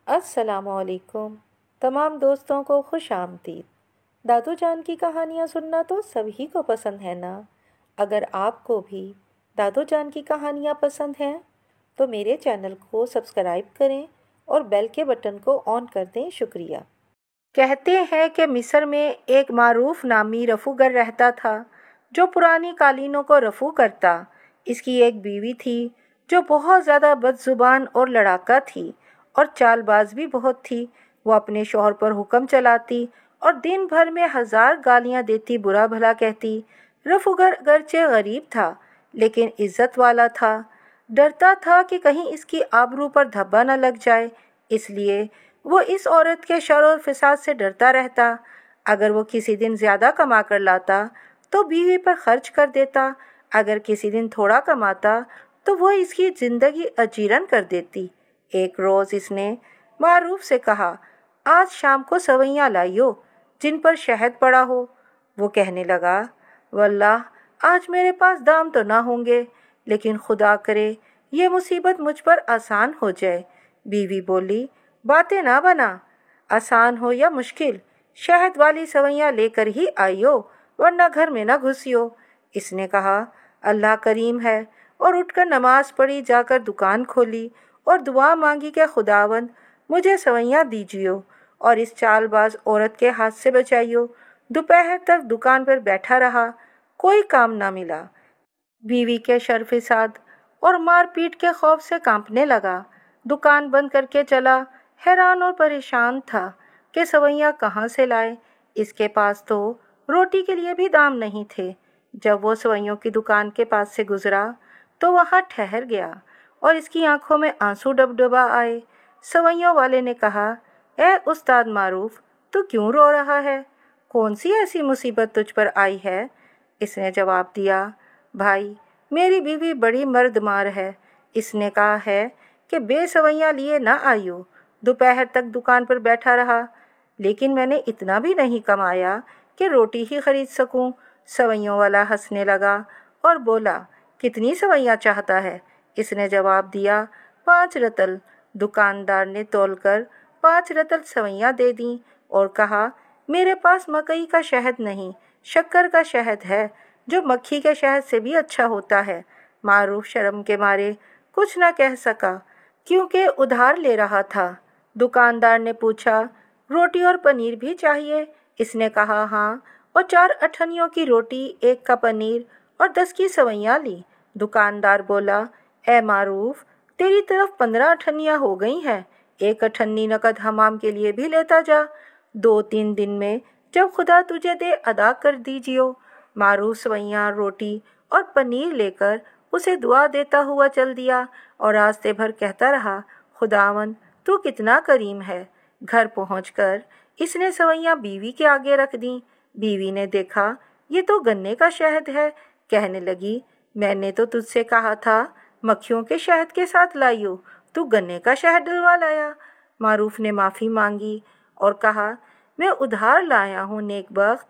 السلام علیکم تمام دوستوں کو خوش آمدید۔ دادو جان کی کہانیاں سننا تو سبھی کو پسند ہے نا؟ اگر آپ کو بھی دادو جان کی کہانیاں پسند ہیں تو میرے چینل کو سبسکرائب کریں اور بیل کے بٹن کو آن کر دیں۔ شکریہ۔ کہتے ہیں کہ مصر میں ایک معروف نامی رفوگر رہتا تھا جو پرانی قالینوں کو رفو کرتا۔ اس کی ایک بیوی تھی جو بہت زیادہ بد زبان اور لڑاکا تھی اور چال باز بھی بہت تھی۔ وہ اپنے شوہر پر حکم چلاتی اور دن بھر میں 1000 گالیاں دیتی، برا بھلا کہتی۔ رفوگر اگرچہ غریب تھا لیکن عزت والا تھا۔ ڈرتا تھا کہ کہیں اس کی آبرو پر دھبا نہ لگ جائے، اس لیے وہ اس عورت کے شر اور فساد سے ڈرتا رہتا۔ اگر وہ کسی دن زیادہ کما کر لاتا تو بیوی پر خرچ کر دیتا، اگر کسی دن تھوڑا کماتا تو وہ اس کی زندگی اجیرن کر دیتی۔ ایک روز اس نے معروف سے کہا، آج شام کو سوئیاں لائیو جن پر شہد پڑا ہو۔ وہ کہنے لگا، واللہ آج میرے پاس دام تو نہ ہوں گے، لیکن خدا کرے یہ مصیبت مجھ پر آسان ہو جائے۔ بیوی بولی، باتیں نہ بنا، آسان ہو یا مشکل شہد والی سوئیاں لے کر ہی آئیو، ورنہ گھر میں نہ گھسیو۔ اس نے کہا، اللہ کریم ہے، اور اٹھ کر نماز پڑھی، جا کر دکان کھولی اور دعا مانگی کہ خداوند مجھے سوئیاں دیجیو اور اس چال باز عورت کے ہاتھ سے بچائیو۔ دوپہر تک دکان پر بیٹھا رہا، کوئی کام نہ ملا۔ بیوی کے شر فساد اور مار پیٹ کے خوف سے کانپنے لگا۔ دکان بند کر کے چلا، حیران اور پریشان تھا کہ سوئیاں کہاں سے لائے۔ اس کے پاس تو روٹی کے لیے بھی دام نہیں تھے۔ جب وہ سوئیوں کی دکان کے پاس سے گزرا تو وہاں ٹھہر گیا اور اس کی آنکھوں میں آنسو ڈبڈبا آئے۔ سوئیوں والے نے کہا، اے استاد معروف، تو کیوں رو رہا ہے؟ کون سی ایسی مصیبت تجھ پر آئی ہے؟ اس نے جواب دیا، بھائی میری بیوی بڑی مرد مار ہے۔ اس نے کہا ہے کہ بے سوئیاں لیے نہ آئیو، دوپہر تک دکان پر بیٹھا رہا، لیکن میں نے اتنا بھی نہیں کمایا کہ روٹی ہی خرید سکوں۔ سوئیوں والا ہنسنے لگا اور بولا، کتنی سوئیاں چاہتا ہے؟ اس نے جواب دیا، 5 رطل۔ دکاندار نے تول کر 5 رطل سوئیاں دے دیں اور کہا، میرے پاس مکئی کا شہد نہیں، شکر کا شہد ہے جو مکھی کے شہد سے بھی اچھا ہوتا ہے۔ معروف شرم کے مارے کچھ نہ کہہ سکا کیونکہ ادھار لے رہا تھا۔ دکاندار نے پوچھا، روٹی اور پنیر بھی چاہیے؟ اس نے کہا، ہاں، اور 4 اٹھنیوں کی روٹی، 1 کا پنیر اور 10 کی سوئیاں لی۔ دکاندار بولا، اے معروف، تیری طرف 15 اٹھنیاں ہو گئی ہیں، 1 اٹھنی نقد حمام کے لیے بھی لیتا جا، 2-3 دن میں جب خدا تجھے دے ادا کر دیجیو۔ معروف سوئیاں، روٹی اور پنیر لے کر اسے دعا دیتا ہوا چل دیا اور راستے بھر کہتا رہا، خداوند تو کتنا کریم ہے۔ گھر پہنچ کر اس نے سوئیاں بیوی کے آگے رکھ دیں۔ بیوی نے دیکھا یہ تو گنے کا شہد ہے۔ کہنے لگی، میں نے تو تجھ سے کہا تھا مکھیوں کے شہد کے ساتھ لائیو، تو گنے کا شہد ڈلوا لایا۔ معروف نے معافی مانگی اور کہا، میں ادھار لایا ہوں نیک بخت۔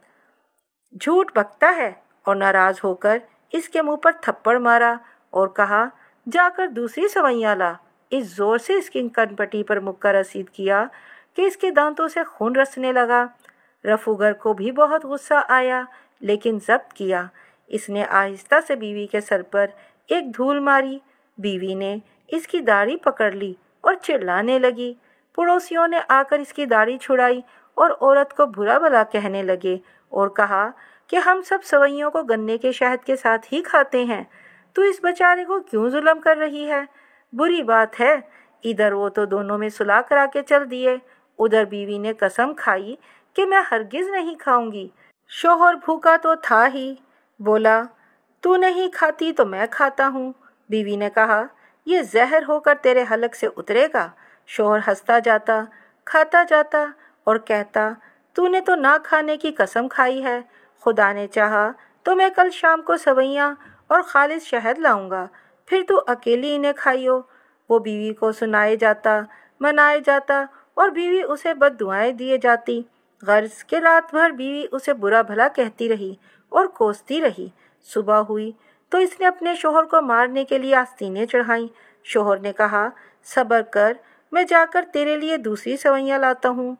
جھوٹ بکتا ہے، اور ناراض ہو کر اس کے منہ پر تھپڑ مارا اور کہا، جا کر دوسری سوئیاں لا۔ اس زور سے اس کی کنپٹی پر مکہ رسید کیا کہ اس کے دانتوں سے خون رسنے لگا۔ رفوگر کو بھی بہت غصہ آیا لیکن ضبط کیا۔ اس نے آہستہ سے بیوی کے سر پر ایک دھول ماری۔ بیوی نے اس کی داڑھی پکڑ لی اور چلانے لگی۔ پڑوسیوں نے آ کر اس کی داڑھی چھڑائی اور عورت کو برا بھلا کہنے لگے اور کہا کہ ہم سب سوئیوں کو گنے کے شہد کے ساتھ ہی کھاتے ہیں، تو اس بیچارے کو کیوں ظلم کر رہی ہے؟ بری بات ہے۔ ادھر وہ تو دونوں میں صلح کرا کے چل دیے، ادھر بیوی نے قسم کھائی کہ میں ہرگز نہیں کھاؤں گی۔ شوہر بھوکا تو تھا ہی، بولا، تو نہیں کھاتی تو میں کھاتا ہوں۔ بیوی نے کہا، یہ زہر ہو کر تیرے حلق سے اترے گا۔ شوہر ہنستا جاتا، کھاتا جاتا اور کہتا، تو نے تو نہ کھانے کی قسم کھائی ہے، خدا نے چاہا تو میں کل شام کو سوئیاں اور خالص شہد لاؤں گا، پھر تو اکیلی انہیں کھائیو۔ وہ بیوی کو سنائے جاتا، منائے جاتا اور بیوی اسے بد دعائیں دیے جاتی۔ غرض کہ رات بھر بیوی اسے برا بھلا کہتی رہی اور کوستی رہی۔ صبح ہوئی تو اس نے اپنے شوہر کو مارنے کے لیے آستینیں چڑھائیں۔ شوہر نے کہا، صبر کر، मैं जाकर तेरे लिए दूसरी सवैयाँ लाता हूँ।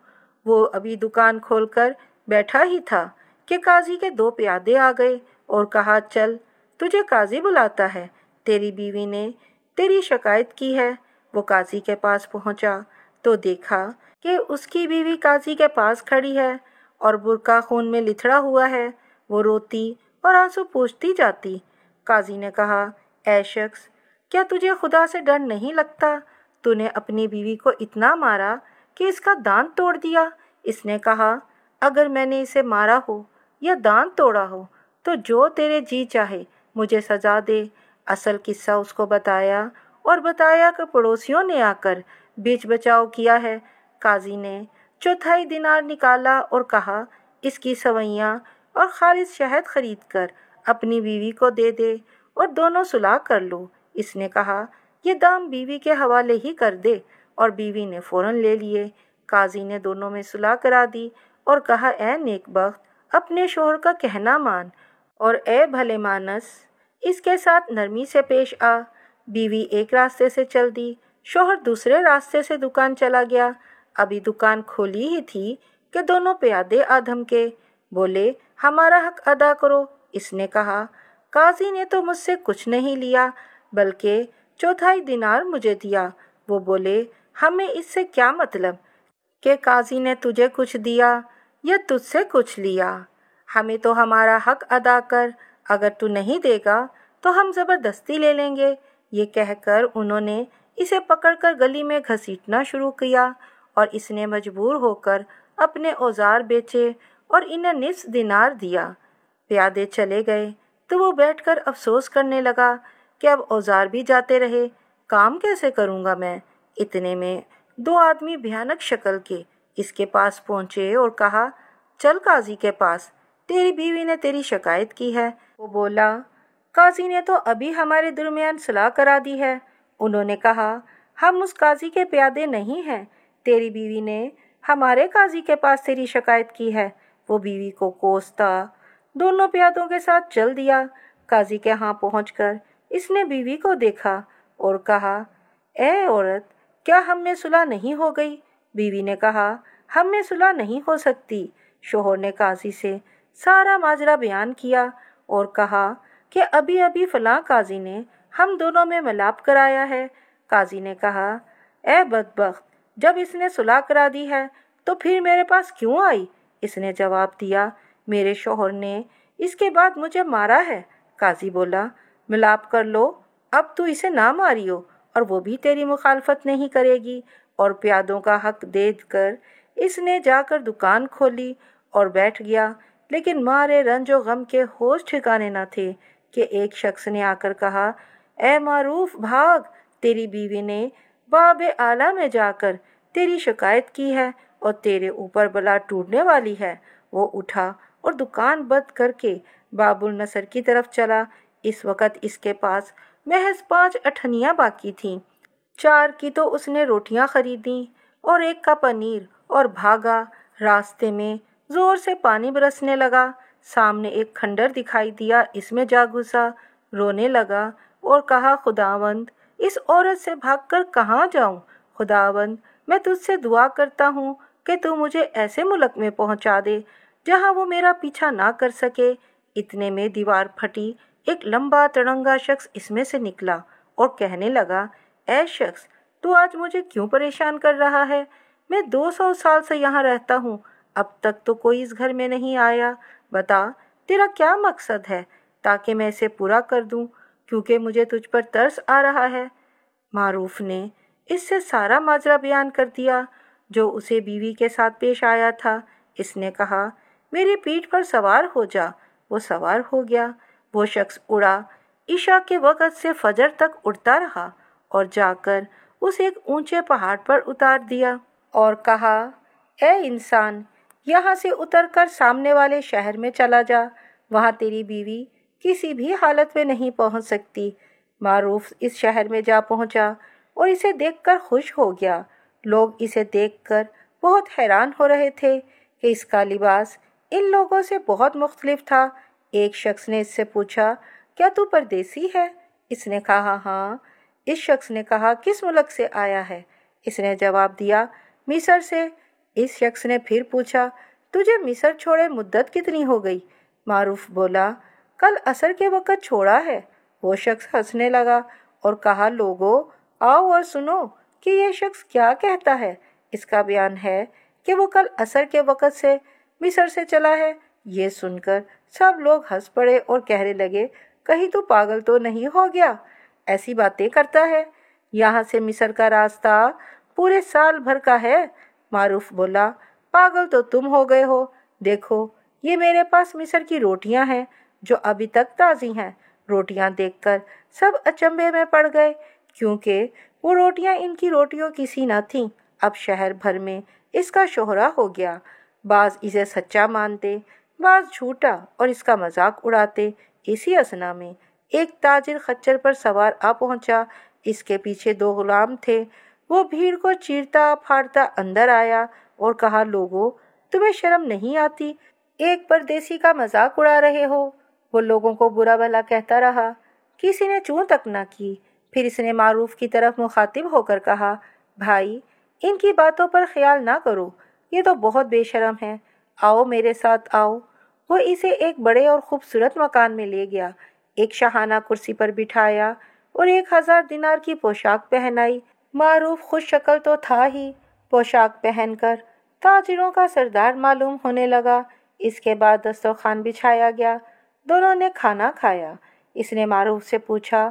वो अभी दुकान खोलकर बैठा ही था कि काजी के 2 प्यादे आ गए और कहा, चल, तुझे काजी बुलाता है, तेरी बीवी ने तेरी शिकायत की है। वो काजी के पास पहुंचा तो देखा कि उसकी बीवी काजी के पास खड़ी है और बुर्का खून में लिथड़ा हुआ है। वो रोती और आंसू पोंछती जाती। काजी ने कहा, ऐ शख्स, क्या तुझे खुदा से डर नहीं लगता? तूने अपनी बीवी को इतना मारा कि इसका दांत तोड़ दिया। इसने कहा, अगर मैंने इसे मारा हो या दांत तोड़ा हो तो जो तेरे जी चाहे मुझे सजा दे। असल किस्सा उसको बताया और बताया कि पड़ोसियों ने आकर बीच बचाव किया है। काजी ने 4 दिनार निकाला और कहा, इसकी सवैयाँ और खालिस शहद खरीद कर अपनी बीवी को दे दे और दोनों सुलह कर लो। इसने कहा, ये दाम बीवी के हवाले ही कर दे, और बीवी ने फौरन ले लिए। काजी ने दोनों में सुलह करा दी और कहा, ए नेकबख्त, अपने शोहर का कहना मान और ए भले मानस, इसके साथ नरमी से पेश आ। बीवी एक रास्ते से चल दी, शोहर दूसरे रास्ते से दुकान चला गया। अभी दुकान खोली ही थी कि दोनों प्यादे आधम के बोले, हमारा हक अदा करो। इसने कहा, काजी ने तो मुझसे कुछ नहीं लिया बल्कि 4 दिनार मुझे दिया। वो बोले, हमें इससे क्या मतलब कि काजी ने तुझे कुछ दिया या तुझसे कुछ लिया, हमें तो हमारा हक अदा कर, अगर तू नहीं देगा तो हम ज़बरदस्ती ले लेंगे। ये कहकर उन्होंने इसे पकड़कर गली में घसीटना शुरू किया और इसने मजबूर होकर अपने औजार बेचे और इन्हें निस्फ दिनार दिया। प्यादे चले गए तो वो बैठकर अफसोस करने लगा कि अब औजार भी जाते रहे, काम कैसे करूँगा मैं। इतने में 2 आदमी भयानक शक्ल के इसके पास पहुँचे और कहा, चल काजी के पास, तेरी बीवी ने तेरी शिकायत की है। वो बोला, काजी ने तो अभी हमारे दरमियान सलाह करा दी है। उन्होंने कहा, हम उस काजी के प्यादे नहीं हैं, तेरी बीवी ने हमारे काजी के पास तेरी शिकायत की है। वो बीवी को कोसता दोनों प्यादों के साथ चल दिया। काजी के यहाँ पहुँचकर इसने बीवी को देखा और कहा, ए औरत, क्या हम में सुलह नहीं हो गई? बीवी ने कहा, हम में सुलह नहीं हो सकती। शोहर ने काजी से सारा माजरा बयान किया और कहा कि अभी अभी फलां काजी ने हम दोनों में मिलाप कराया है। काजी ने कहा, ए बदबख्त, जब इसने सुलह करा दी है तो फिर मेरे पास क्यों आई? इसने जवाब दिया, मेरे शोहर ने इसके बाद मुझे मारा है। काजी बोला, मिलाप कर लो, अब तू इसे ना मारियो और वो भी तेरी मुखालफत नहीं करेगी। और प्यादों का हक देकर इसने जाकर दुकान खोली और बैठ गया। लेकिन मारे रंजो गम के होश ठिकाने न थे कि एक शख्स ने आकर कहा, ए मारूफ, भाग, तेरी बीवी ने बाबे आला में जाकर तेरी शिकायत की है और तेरे ऊपर बला टूटने वाली है। वो उठा और दुकान बंद करके बाबुल नसर की तरफ चला। इस वक्त इसके पास महज 5 अठनियाँ बाकी थीं। 4 की तो उसने रोटियां खरीदी और 1 का पनीर और भागा। रास्ते में जोर से पानी बरसने लगा। सामने एक खंडर दिखाई दिया, इसमें जा घुसा, रोने लगा और कहा, खुदावंद, इस औरत से भागकर कहाँ जाऊं? खुदावंद, मैं तुझसे दुआ करता हूँ कि तू मुझे ऐसे मुल्क में पहुँचा दे जहाँ वो मेरा पीछा ना कर सके। इतने में दीवार फटी। एक लंबा तड़ंगा शख्स इसमें से निकला और कहने लगा, ऐ शख्स, तू आज मुझे क्यों परेशान कर रहा है? मैं 200 साल से यहाँ रहता हूँ, अब तक तो कोई इस घर में नहीं आया। बता, तेरा क्या मकसद है, ताकि मैं इसे पूरा कर दूँ, क्योंकि मुझे तुझ पर तरस आ रहा है। मारूफ ने इससे सारा माजरा बयान कर दिया जो उसे बीवी के साथ पेश आया था। इसने कहा, मेरी पीठ पर सवार हो जा। वो सवार हो गया। वो शख्स उड़ा। ईशा के वक़्त से फजर तक उड़ता रहा और जाकर उसे एक ऊंचे पहाड़ पर उतार दिया और कहा, ए इंसान, यहाँ से उतरकर सामने वाले शहर में चला जा, वहाँ तेरी बीवी किसी भी हालत में नहीं पहुँच सकती। मारूफ इस शहर में जा पहुँचा और इसे देखकर खुश हो गया। लोग इसे देखकर बहुत हैरान हो रहे थे कि इसका लिबास इन लोगों से बहुत मुख्तलिफ था। एक शख्स ने इससे पूछा, क्या तू परदेसी है? इसने कहा, हाँ। इस शख्स ने कहा, किस मुल्क से आया है? इसने जवाब दिया, मिस्र से। इस शख्स ने फिर पूछा, तुझे मिस्र छोड़े मुद्दत कितनी हो गई? मारूफ बोला, कल असर के वक़्त छोड़ा है। वो शख्स हंसने लगा और कहा, लोगों आओ और सुनो कि ये शख्स क्या कहता है। इसका बयान है कि वो कल असर के वक़्त से मिस्र से चला है। ये सुनकर सब लोग हंस पड़े और कहने लगे, कहीं तो पागल तो नहीं हो गया, ऐसी बातें करता है। यहाँ से मिस्र का रास्ता पूरे साल भर का है। मारूफ बोला, पागल तो तुम हो गए हो। देखो ये मेरे पास मिस्र की रोटियां हैं जो अभी तक ताज़ी हैं। रोटियां देखकर सब अचंभे में पड़ गए, क्योंकि वो रोटियां इनकी रोटियों की सी न थीं। अब शहर भर में इसका शोहरा हो गया। बाज इसे सच्चा मानते, बाज झूठा, और इसका मजाक उड़ाते। इसी असना में एक ताजिर खच्चर पर सवार आ पहुंचा। इसके पीछे 2 गुलाम थे। वो भीड़ को चीरता फाड़ता अंदर आया और कहा, लोगों तुम्हें शर्म नहीं आती? एक परदेसी का मजाक उड़ा रहे हो। वो लोगों को बुरा भला कहता रहा, किसी ने चूं तक न की। फिर इसने मारूफ की तरफ मुखातिब होकर कहा, भाई इनकी बातों पर ख्याल ना करो, ये तो बहुत बेशरम है। आओ मेरे साथ आओ। वो इसे एक बड़े और खूबसूरत मकान में ले गया, एक शाहाना कुर्सी पर बिठाया और 1000 दिनार की पोशाक पहनाई। मारूफ खुश शक्ल तो था ही, पोशाक पहनकर ताजिरों का सरदार मालूम होने लगा। इसके बाद दस्तरखान बिछाया गया। दोनों ने खाना खाया। इसने मारूफ से पूछा,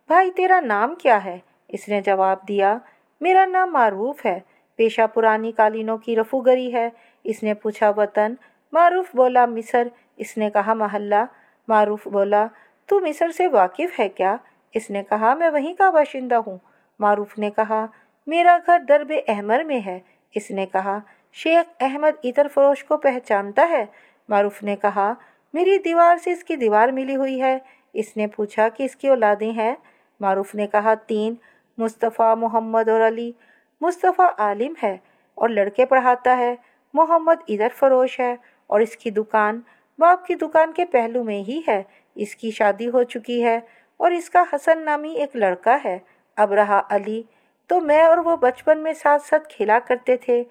भाई तेरा नाम क्या है? इसने जवाब दिया, मेरा नाम मारूफ है। पेशा पुरानी कालीनों की रफूगरी है। इसने पूछा, वतन? मारूफ बोला, मिस्र। इसने कहा, महल्ला? मारूफ बोला, तू मिस्र से वाकिफ है क्या? इसने कहा, मैं वहीं का बाशिंदा हूँ। मारूफ ने कहा, मेरा घर दरबे अहमर में है। इसने कहा, शेख अहमद इतर फरोश को पहचानता है? मारूफ ने कहा, मेरी दीवार से इसकी दीवार मिली हुई है। इसने पूछा कि इसकी औलादें हैं? मारूफ ने कहा, 3, मुस्तफ़ा, मोहम्मद और अली। मुस्तफ़ा आलिम है और लड़के पढ़ाता है। मोहम्मद इधर फरोश है और इसकी दुकान बाप की दुकान के पहलू में ही है। इसकी शादी हो चुकी है और इसका हसन नामी एक लड़का है। अब रहा अली, तो मैं और वो बचपन में साथ साथ खेला करते थे।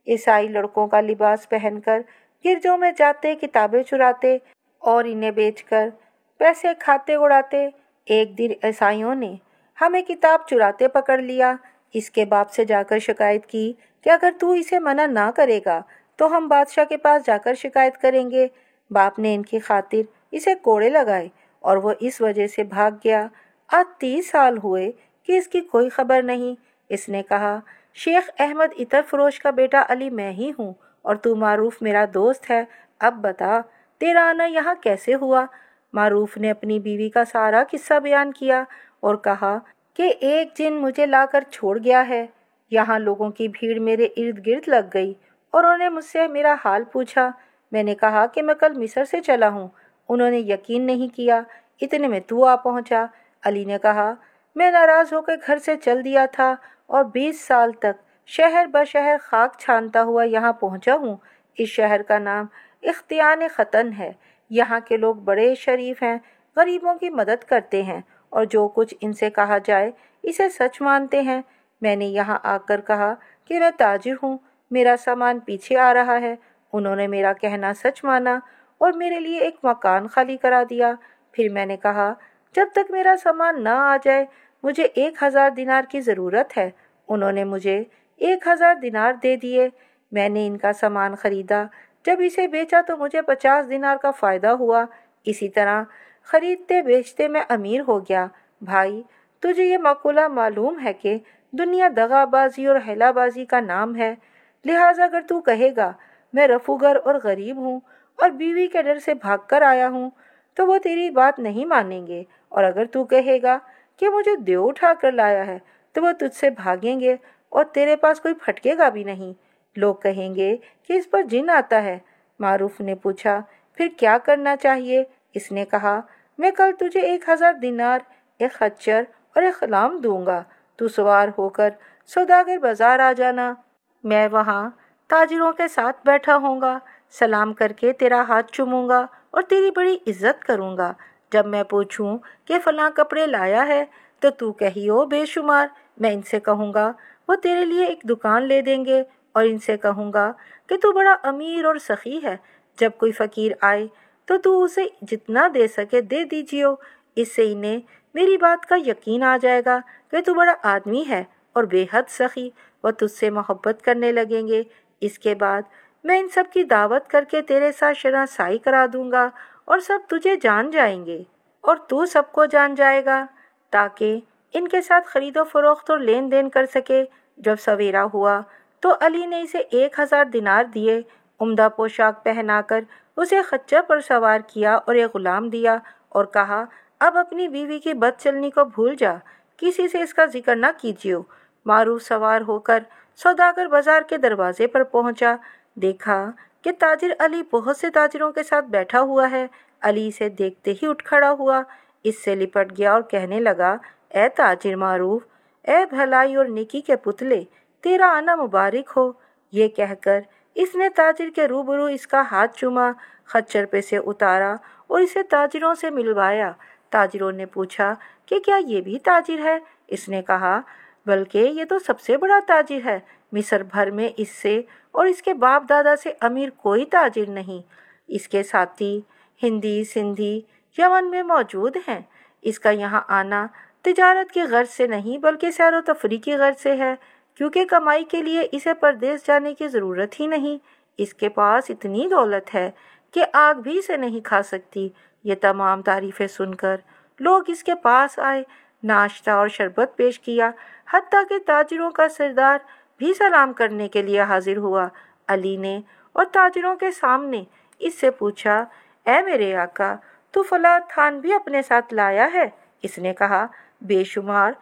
ईसाई लड़कों का लिबास पहनकर गिरजों में जाते, किताबें चुराते और इन्हें बेचकर पैसे खाते उड़ाते। एक दिन ईसाइयों ने हमें किताब चुराते पकड़ लिया। इसके बाप से जाकर शिकायत की कि अगर तू इसे मना ना करेगा तो हम बादशाह के पास जाकर शिकायत करेंगे। बाप ने इनकी खातिर इसे कोड़े लगाए और वो इस वजह से भाग गया। आज 30 साल हुए कि इसकी कोई खबर नहीं। इसने कहा, शेख अहमद इतर फरोश का बेटा अली मैं ही हूँ और तू मारूफ मेरा दोस्त है। अब बता, तेरा आना यहाँ कैसे हुआ? मारूफ ने अपनी बीवी का सारा किस्सा बयान किया और कहा कि एक जिन मुझे लाकर छोड़ गया है। यहाँ लोगों की भीड़ मेरे इर्द गिर्द लग गई और उन्होंने मुझसे मेरा हाल पूछा। मैंने कहा कि मैं कल मिस्र से चला हूँ। उन्होंने यकीन नहीं किया। इतने में तू आ पहुँचा। अली ने कहा, मैं नाराज़ होकर घर से चल दिया था और 20 साल तक शहर बशहर खाक छानता हुआ यहाँ पहुँचा हूँ। इस शहर का नाम इख्तियान खतन है। यहाँ के लोग बड़े शरीफ हैं, गरीबों की मदद करते हैं और जो कुछ इनसे कहा जाए इसे सच मानते हैं। मैंने यहाँ आकर कहा कि मैं ताजिर हूँ, मेरा सामान पीछे आ रहा है। उन्होंने मेरा कहना सच माना और मेरे लिए एक मकान खाली करा दिया। फिर मैंने कहा, जब तक मेरा सामान ना आ जाए मुझे 1000 दिनार की ज़रूरत है। उन्होंने मुझे 1000 दिनार दे दिए। मैंने इनका सामान खरीदा। जब इसे बेचा तो मुझे 50 दिनार का फ़ायदा हुआ। इसी तरह खरीदते बेचते मैं अमीर हो गया। भाई, तुझे ये मक़ूला मालूम है कि दुनिया दगाबाजी और हैलाबाजी का नाम है। लिहाजा अगर तू कहेगा मैं रफूगर और गरीब हूँ और बीवी के डर से भागकर आया हूँ तो वो तेरी बात नहीं मानेंगे, और अगर तू कहेगा कि मुझे देव उठा कर लाया है तो वो तुझसे भागेंगे और तेरे पास कोई फटकेगा भी नहीं। लोग कहेंगे कि इस पर जिन आता है। मारूफ ने पूछा, फिर क्या करना चाहिए? इसने कहा, मैं कल तुझे 1000 दिनार, एक खच्चर और एक ग़ुलाम दूंगा। तू सवार होकर सौदागर बाजार आ जाना। मैं वहाँ ताजिरों के साथ बैठा होऊंगा। सलाम करके तेरा हाथ चूमूंगा और तेरी बड़ी इज्जत करूंगा। जब मैं पूछूं कि फलां कपड़े लाया है तो तू कहियो बेशुमार। मैं इनसे कहूँगा, وہ تیرے لیے ایک دکان لے دیں گے اور ان سے کہوں گا کہ تو بڑا امیر اور سخی ہے، جب کوئی فقیر آئے تو اسے جتنا دے سکے دے دیجیو۔ اس سے انہیں میری بات کا یقین آ جائے گا کہ تو بڑا آدمی ہے اور بے حد سخی، وہ تجھ سے محبت کرنے لگیں گے۔ اس کے بعد میں ان سب کی دعوت کر کے تیرے ساتھ شناسائی کرا دوں گا اور سب تجھے جان جائیں گے اور تو سب کو جان جائے گا، تاکہ ان کے ساتھ خرید و فروخت اور لین دین کر سکے۔ جب سویرا ہوا تو علی نے اسے 1000 دینار دیے، عمدہ پوشاک پہنا کر اسے خچر پر سوار کیا اور ایک غلام دیا اور کہا، اب اپنی بیوی کی بد چلنی کو بھول جا، کسی سے اس کا ذکر نہ کیجیو۔ معروف سوار ہو کر سوداگر بازار کے دروازے پر پہنچا، دیکھا کہ تاجر علی بہت سے تاجروں کے ساتھ بیٹھا ہوا ہے۔ علی اسے دیکھتے ہی اٹھ کھڑا ہوا، اس سے لپٹ گیا اور کہنے لگا، اے تاجر معروف، اے بھلائی اور نیکی کے پتلے، تیرا آنا مبارک ہو۔ یہ کہہ کر اس نے تاجر کے روبرو اس کا ہاتھ چوما، خچر پہ سے اتارا اور اسے تاجروں سے ملوایا۔ تاجروں نے پوچھا کہ کیا یہ بھی تاجر ہے؟ اس نے کہا، بلکہ یہ تو سب سے بڑا تاجر ہے، مصر بھر میں اس سے اور اس کے باپ دادا سے امیر کوئی تاجر نہیں۔ اس کے ساتھی ہندی، سندھی، یمن میں موجود ہیں۔ اس کا یہاں آنا تجارت کی غرض سے نہیں بلکہ سیر و تفریح کی غرض سے ہے، کیونکہ کمائی کے لیے اسے پردیس جانے کی ضرورت ہی نہیں۔ اس کے پاس اتنی دولت ہے کہ آگ بھی اسے نہیں کھا سکتی۔ یہ تمام تعریفیں سن کر لوگ اس کے پاس آئے، ناشتہ اور شربت پیش کیا، حتیٰ کہ تاجروں کا سردار بھی سلام کرنے کے لیے حاضر ہوا۔ علی نے اور تاجروں کے سامنے اس سے پوچھا، اے میرے آقا، تو فلاں تھان بھی اپنے ساتھ لایا ہے؟ اس نے کہا، بے شمار۔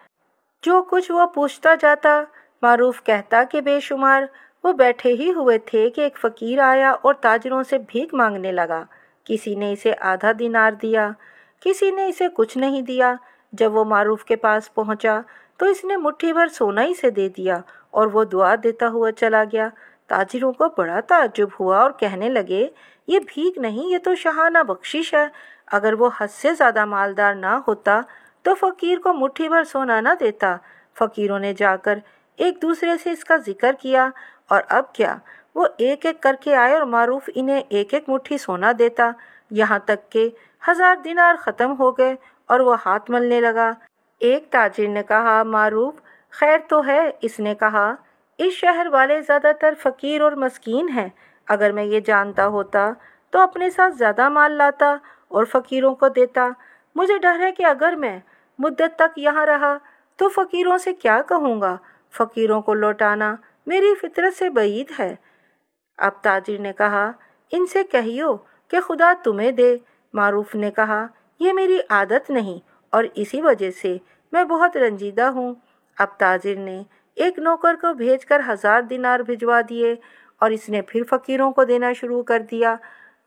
جو کچھ وہ پوچھتا جاتا معروف کہتا کہ بے شمار۔ وہ بیٹھے ہی ہوئے تھے کہ ایک فقیر آیا اور تاجروں سے بھیک مانگنے لگا۔ کسی نے اسے آدھا دینار دیا، کسی نے اسے کچھ نہیں دیا۔ جب وہ معروف کے پاس پہنچا تو اس نے مٹھی بھر سونا اسے دے دیا اور وہ دعا دیتا ہوا چلا گیا۔ تاجروں کو بڑا تعجب ہوا اور کہنے لگے، یہ بھیک نہیں، یہ تو شاہانہ بخشش ہے۔ اگر وہ حد سے زیادہ مالدار نہ ہوتا تو فقیر کو مٹھی بھر سونا نہ دیتا۔ فقیروں نے جا کر ایک دوسرے سے اس کا ذکر کیا، اور اب کیا، وہ ایک ایک کر کے آئے اور معروف انہیں ایک ایک مٹھی سونا دیتا، یہاں تک کہ 1000 دینار ختم ہو گئے اور وہ ہاتھ ملنے لگا۔ ایک تاجر نے کہا، معروف، خیر تو ہے؟ اس نے کہا، اس شہر والے زیادہ تر فقیر اور مسکین ہیں۔ اگر میں یہ جانتا ہوتا تو اپنے ساتھ زیادہ مال لاتا اور فقیروں کو دیتا۔ مجھے ڈر ہے کہ اگر میں مدت تک یہاں رہا تو فقیروں سے کیا کہوں گا؟ فقیروں کو لوٹانا میری فطرت سے بعید ہے۔ اب تاجر نے کہا، ان سے کہیو کہ خدا تمہیں دے۔ معروف نے کہا، یہ میری عادت نہیں اور اسی وجہ سے میں بہت رنجیدہ ہوں۔ اب تاجر نے ایک نوکر کو بھیج کر 1000 دینار بھجوا دیے اور اس نے پھر فقیروں کو دینا شروع کر دیا۔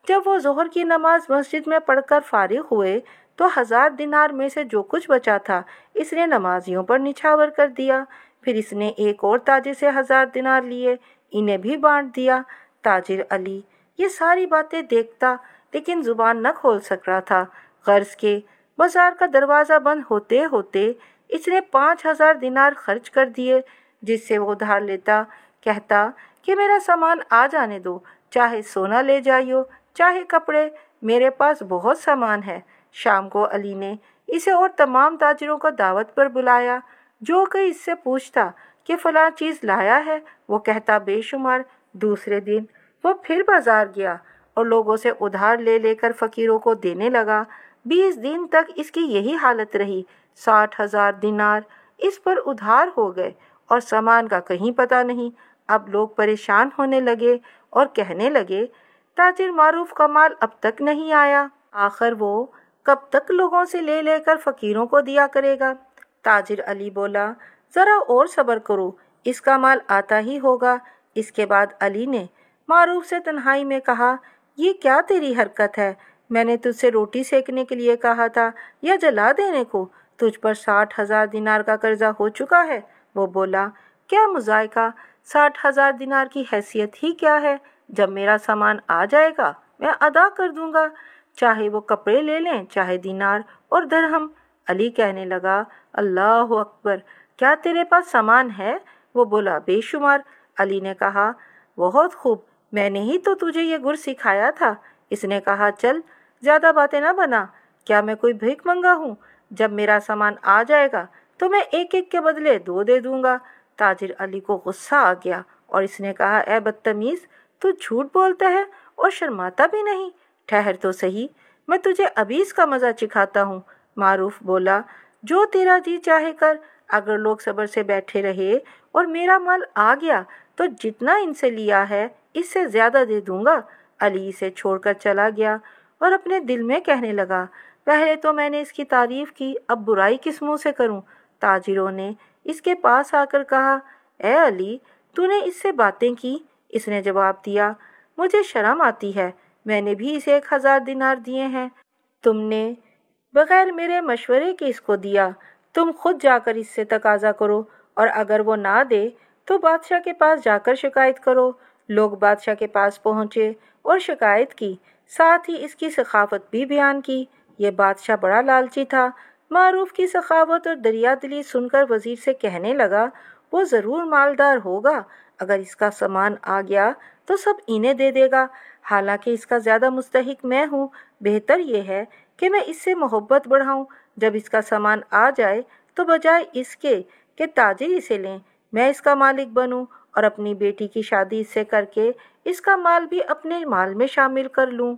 جب وہ ظہر کی نماز مسجد میں پڑھ کر فارغ ہوئے تو 1000 دینار میں سے جو کچھ بچا تھا اس نے نمازیوں پر نچھاور کر دیا۔ پھر اس نے ایک اور تاجر سے 1000 دینار لیے، انہیں بھی بانٹ دیا۔ تاجر علی یہ ساری باتیں دیکھتا لیکن زبان نہ کھول سک رہا تھا، غرض کہ بازار کا دروازہ بند ہوتے ہوتے اس نے 5000 دینار خرچ کر دیے، جس سے وہ ادھار لیتا، کہتا کہ میرا سامان آ جانے دو، چاہے سونا لے جائیو چاہے کپڑے، میرے پاس بہت سامان ہے۔ شام کو علی نے اسے اور تمام تاجروں کو دعوت پر بلایا۔ جو کوئی اس سے پوچھتا کہ فلاں چیز لایا ہے وہ کہتا بے شمار۔ دوسرے دن وہ پھر بازار گیا اور لوگوں سے ادھار لے لے کر فقیروں کو دینے لگا۔ 20 دن تک اس کی یہی حالت رہی۔ 60,000 دینار اس پر ادھار ہو گئے اور سامان کا کہیں پتہ نہیں۔ اب لوگ پریشان ہونے لگے اور کہنے لگے، تاجر معروف کا مال اب تک نہیں آیا، آخر وہ کب تک لوگوں سے لے لے کر فقیروں کو دیا کرے گا؟ تاجر علی بولا، ذرا اور صبر کرو، اس کا مال آتا ہی ہوگا۔ اس کے بعد علی نے معروف سے تنہائی میں کہا، یہ کیا تیری حرکت ہے؟ میں نے تجھ سے روٹی سیکنے کے لیے کہا تھا یا جلا دینے کو؟ تجھ پر 60,000 دینار کا قرضہ ہو چکا ہے۔ وہ بولا، کیا مذائقہ، 60,000 دینار کی حیثیت ہی کیا ہے؟ جب میرا سامان آ جائے گا میں ادا کر دوں گا، چاہے وہ کپڑے لے لیں چاہے دینار اور درہم۔ علی کہنے لگا، اللہ اکبر، کیا تیرے پاس سامان ہے؟ वो बोला, बेशुमार। अली ने कहा, बहुत खूब, मैंने ही तो तुझे ये गुर सिखाया था। इसने कहा, चल ज़्यादा बातें ना बना, क्या मैं कोई भीख मंगा हूँ? जब मेरा सामान आ जाएगा तो मैं एक एक के बदले 2 दे दूंगा। ताजिर अली को गुस्सा आ गया और इसने कहा, ए बदतमीज़, तू झूठ बोलता है और शर्माता भी नहीं। ठहर तो सही, मैं तुझे अभी इसका मज़ा चिखाता हूँ। मारूफ बोला, जो तेरा जी चाहे कर। अगर लोग सब्र से बैठे रहे और मेरा माल आ गया तो जितना इनसे लिया है इससे ज़्यादा दे दूंगा। अली इसे छोड़कर चला गया और अपने दिल में कहने लगा, पहले तो मैंने इसकी तारीफ़ की, अब बुराई किस मुँह से करूँ। ताजिरों ने इसके पास आकर कहा, ए अली, तूने इससे बातें की? इसने जवाब दिया, मुझे शर्म आती है, मैंने भी इसे 1000 दिनार दिए हैं। तुमने बगैर मेरे मशवरे के इसको दिया। तुम खुद जाकर इससे तकाजा करो और अगर वो ना दे तो बादशाह के पास जाकर शिकायत करो। लोग बादशाह के पास पहुँचे और शिकायत की, साथ ही इसकी सखावत भी बयान की। ये बादशाह बड़ा लालची था। मारूफ की सखावत और दरियादिली सुनकर वज़ीर से कहने लगा, वो ज़रूर मालदार होगा, अगर इसका सामान आ गया तो सब इन्हें दे देगा। हालांकि इसका ज़्यादा मुस्तहिक मैं हूँ। बेहतर ये है कि मैं इससे मोहब्बत बढ़ाऊँ। जब इसका सामान आ जाए तो बजाय इसके कि ताजिर इसे लें, मैं इसका मालिक बनूँ और अपनी बेटी की शादी इससे करके इसका माल भी अपने माल में शामिल कर लूँ।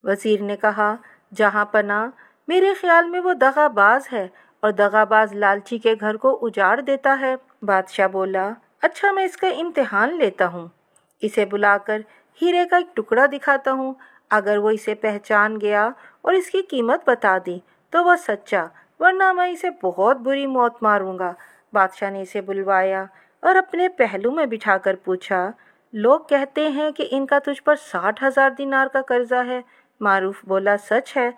वज़ीर ने कहा, जहाँ पना, मेरे ख्याल में वो दगाबाज है और दगाबाज लालची के घर को उजाड़ देता है। बादशाह बोला, अच्छा, मैं इसका इम्तिहान लेता हूँ। इसे बुलाकर हीरे का एक टुकड़ा दिखाता हूँ। अगर वो इसे पहचान गया और इसकी कीमत बता दी तो वह सच्चा, वरना मैं इसे बहुत बुरी मौत मारूंगा। बादशाह ने इसे बुलवाया और अपने पहलू में बिठाकर पूछा, लोग कहते हैं कि इनका तुझ पर 60,000 दिनार का कर्जा है। मारूफ बोला, सच है।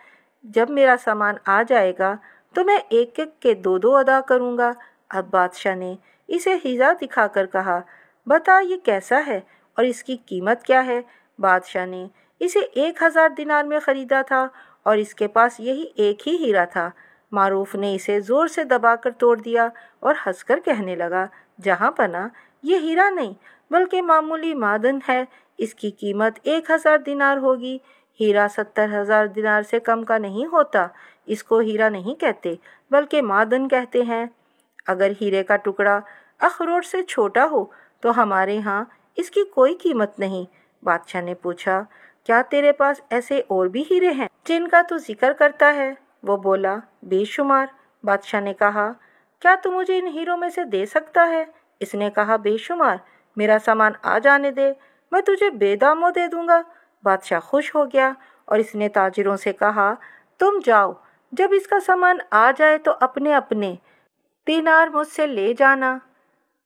जब मेरा सामान आ जाएगा तो मैं एक एक के 2 अदा करूंगा। अब बादशाह ने इसे हीरा दिखाकर कहा, बता ये कैसा है और इसकी कीमत क्या है। बादशाह ने इसे 1000 दिनार में ख़रीदा था और इसके पास यही एक ही हीरा था। मारूफ ने इसे ज़ोर से दबाकर तोड़ दिया और हंसकर कहने लगा, जहाँ पना, ये हीरा नहीं बल्कि मामूली मादन है। इसकी कीमत 1000 दिनार होगी। हीरा 70,000 दिनार से कम का नहीं होता। इसको हीरा नहीं कहते बल्कि मादन कहते हैं। अगर हीरे का टुकड़ा अखरोट से छोटा हो तो हमारे यहाँ इसकी कोई कीमत नहीं। बादशाह ने पूछा, क्या तेरे पास ऐसे और भी हीरे हैं जिनका तू जिक्र करता है? वो बोला, बेशुमार। बादशाह ने कहा, क्या तू मुझे इन हीरों में से दे सकता है? इसने कहा, बेशुमार। मेरा सामान आ जाने दे, मैं तुझे बेदामों दे दूंगा। बादशाह खुश हो गया और इसने ताजिरों से कहा, तुम जाओ, जब इसका सामान आ जाए तो अपने अपने दिनार मुझसे ले जाना।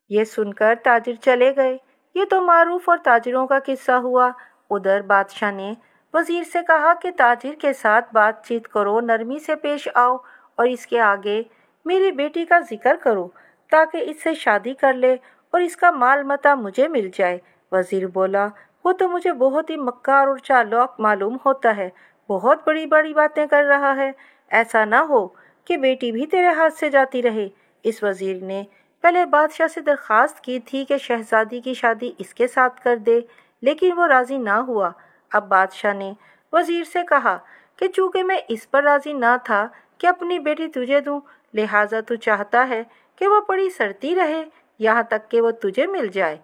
ये सुनकर ताजिर चले गए। ये तो मारूफ और ताजिरों का किस्सा हुआ। उधर बादशाह ने वज़ीर से कहा कि ताजिर के साथ बातचीत करो, नरमी से पेश आओ और इसके आगे मेरी बेटी का जिक्र करो ताकि इससे शादी कर ले और इसका माल मता मुझे मिल जाए। वज़ीर बोला, वो तो मुझे बहुत ही मक्कार और चालाक मालूम होता है, बहुत बड़ी बड़ी बातें कर रहा है। ऐसा ना हो कि बेटी भी तेरे हाथ से जाती रहे। इस वज़ीर ने पहले बादशाह से दरख्वास्त की थी कि शहजादी की शादी इसके साथ कर दे, लेकिन वो राज़ी ना हुआ। अब बादशाह ने वज़ीर से कहा कि चूँकि मैं इस पर राज़ी ना था कि अपनी बेटी तुझे दूँ, लिहाजा तू चाहता है कि वो पड़ी सरती रहे यहाँ तक कि वो तुझे मिल जाए।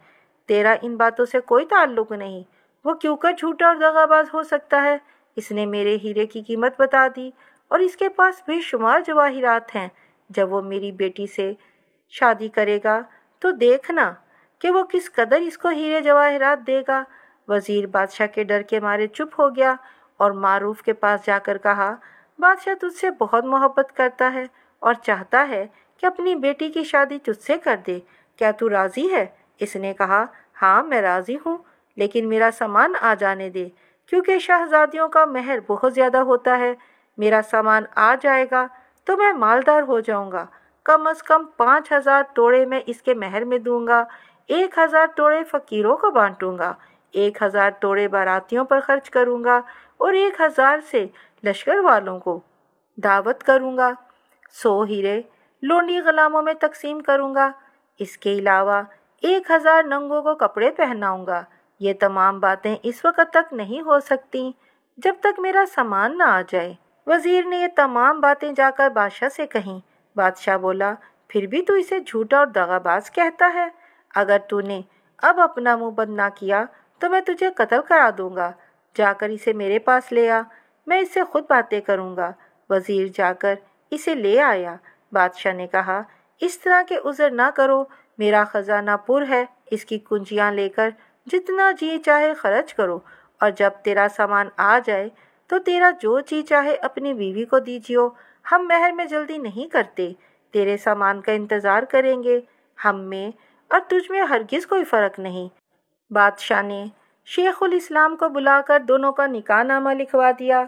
तेरा इन बातों से कोई ताल्लुक नहीं। वो क्यों कर झूठा और दगाबाज हो सकता है? इसने मेरे हीरे की कीमत बता दी और इसके पास बेशुमार जवाहिरात हैं। जब वो मेरी बेटी से शादी करेगा तो देखना कि वो किस कदर इसको हीरे जवाहिरात देगा। वज़ीर बादशाह के डर के मारे चुप हो गया और मारूफ के पास जाकर कहा, बादशाह तुझसे बहुत मोहब्बत करता है और चाहता है कि अपनी बेटी की शादी तुझसे कर दे। क्या तू राज़ी है? इसने कहा, हाँ, मैं राज़ी हूँ, लेकिन मेरा सामान आ जाने दे, क्योंकि शहजादियों का मेहर बहुत ज़्यादा होता है। मेरा सामान आ जाएगा तो मैं मालदार हो जाऊँगा। कम से कम 5,000 तोड़े मैं इसके मेहर में दूंगा, 1,000 तोड़े फ़कीरों को बांटूंगा, 1,000 तोड़े बारातियों पर खर्च करूंगा और 1,000 से लश्कर वालों को दावत करूंगा। 100 हीरे लोंडी ग़ुलामों में तकसीम करूंगा। اس کے علاوہ 1000 ننگوں کو کپڑے پہناؤں گا۔ یہ تمام باتیں اس وقت تک نہیں ہو سکتی جب تک میرا سامان نہ آ جائے۔ وزیر نے یہ تمام باتیں جا کر بادشاہ سے کہیں۔ بادشاہ بولا، پھر بھی تو اسے جھوٹا اور دغا باز کہتا ہے۔ اگر تو نے اب اپنا منہ بند نہ کیا تو میں تجھے قتل کرا دوں گا۔ جا کر اسے میرے پاس لے آ، میں اس سے خود باتیں کروں گا۔ وزیر جا کر اسے لے آیا۔ بادشاہ نے کہا، اس طرح کے عذر نہ کرو، میرا خزانہ پر ہے، اس کی کنجیاں لے کر جتنا جی چاہے خرچ کرو، اور جب تیرا سامان آ جائے تو تیرا جو جی چاہے اپنی بیوی کو دیجیو۔ ہم مہر میں جلدی نہیں کرتے، تیرے سامان کا انتظار کریں گے۔ ہم میں اور تجھ میں ہرگز کوئی فرق نہیں۔ بادشاہ نے شیخ الاسلام کو بلا کر دونوں کا نکاح نامہ لکھوا دیا۔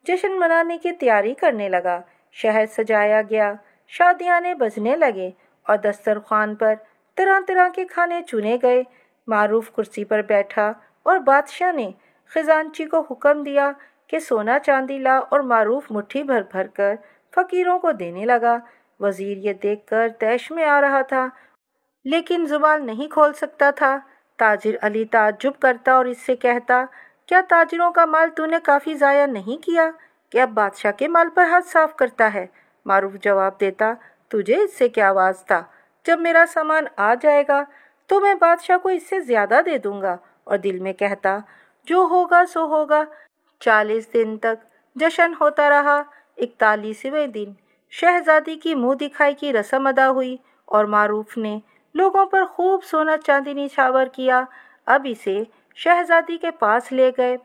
جشن منانے کی تیاری کرنے لگا۔ شہر سجایا گیا، شادیانے بجنے لگے اور دسترخوان پر طرح طرح کے کھانے چنے گئے۔ معروف کرسی پر بیٹھا اور بادشاہ نے خزانچی کو حکم دیا کہ سونا چاندی لا، اور معروف مٹھی بھر بھر کر فقیروں کو دینے لگا۔ وزیر یہ دیکھ کر طیش میں آ رہا تھا، لیکن زبان نہیں کھول سکتا تھا۔ تاجر علی تعجب کرتا اور اس سے کہتا، کیا تاجروں کا مال تو نے کافی ضائع نہیں کیا کہ اب بادشاہ کے مال پر ہاتھ صاف کرتا ہے؟ معروف جواب دیتا، تجھے اس سے کیا واسطہ؟ جب میرا سامان آ جائے گا تو میں بادشاہ کو اس سے زیادہ دے دوں گا۔ اور دل میں کہتا، جو ہوگا سو ہوگا۔ 40 دن تک جشن ہوتا رہا۔ 41ویں دن شہزادی کی منہ دکھائی کی رسم ادا ہوئی اور معروف نے لوگوں پر خوب سونا چاندی نچھاور کیا۔ اب اسے شہزادی کے پاس لے گئے۔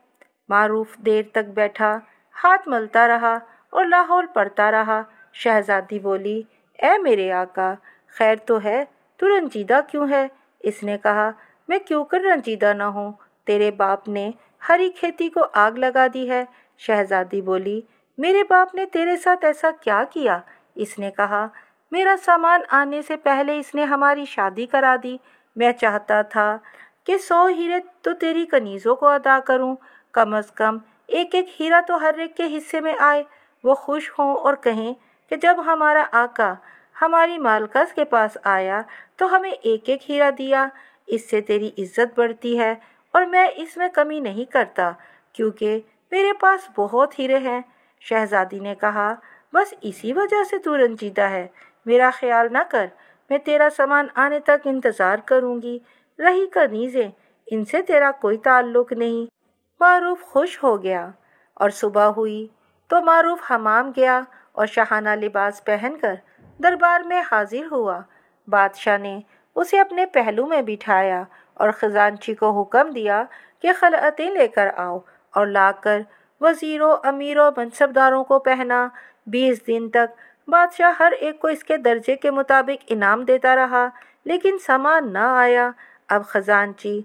معروف دیر تک بیٹھا، ہاتھ ملتا رہا اور لاہور پڑھتا رہا۔ شہزادی بولی، اے میرے آقا، خیر تو ہے، تو رنجیدہ کیوں ہے؟ اس نے کہا، میں کیوں کر رنجیدہ نہ ہوں، تیرے باپ نے ہری کھیتی کو آگ لگا دی ہے۔ شہزادی بولی، میرے باپ نے تیرے ساتھ ایسا کیا کیا؟ اس نے کہا، میرا سامان آنے سے پہلے اس نے ہماری شادی کرا دی۔ میں چاہتا تھا کہ 100 ہیرے تو تیری کنیزوں کو ادا کروں، کم از کم ایک ایک ہیرا تو ہر ایک کے حصے میں آئے، وہ خوش ہوں اور کہیں کہ جب ہمارا آقا ہماری مالکس کے پاس آیا تو ہمیں ایک ایک ہیرا دیا۔ اس سے تیری عزت بڑھتی ہے اور میں اس میں کمی نہیں کرتا، کیونکہ میرے پاس بہت ہیرے ہیں۔ شہزادی نے کہا، بس اسی وجہ سے تو رنجیدہ ہے؟ میرا خیال نہ کر، میں تیرا سامان آنے تک انتظار کروں گی۔ رہی کنیزیں، ان سے تیرا کوئی تعلق نہیں۔ معروف خوش ہو گیا، اور صبح ہوئی تو معروف حمام گیا اور شاہانہ لباس پہن کر دربار میں حاضر ہوا۔ بادشاہ نے اسے اپنے پہلو میں بٹھایا اور خزانچی کو حکم دیا کہ خلعتیں لے کر آؤ، اور لا کر وزیروں، امیروں، منصبداروں کو پہنا۔ 20 دن تک بادشاہ ہر ایک کو اس کے درجے کے مطابق انعام دیتا رہا، لیکن سامان نہ آیا۔ اب خزانچی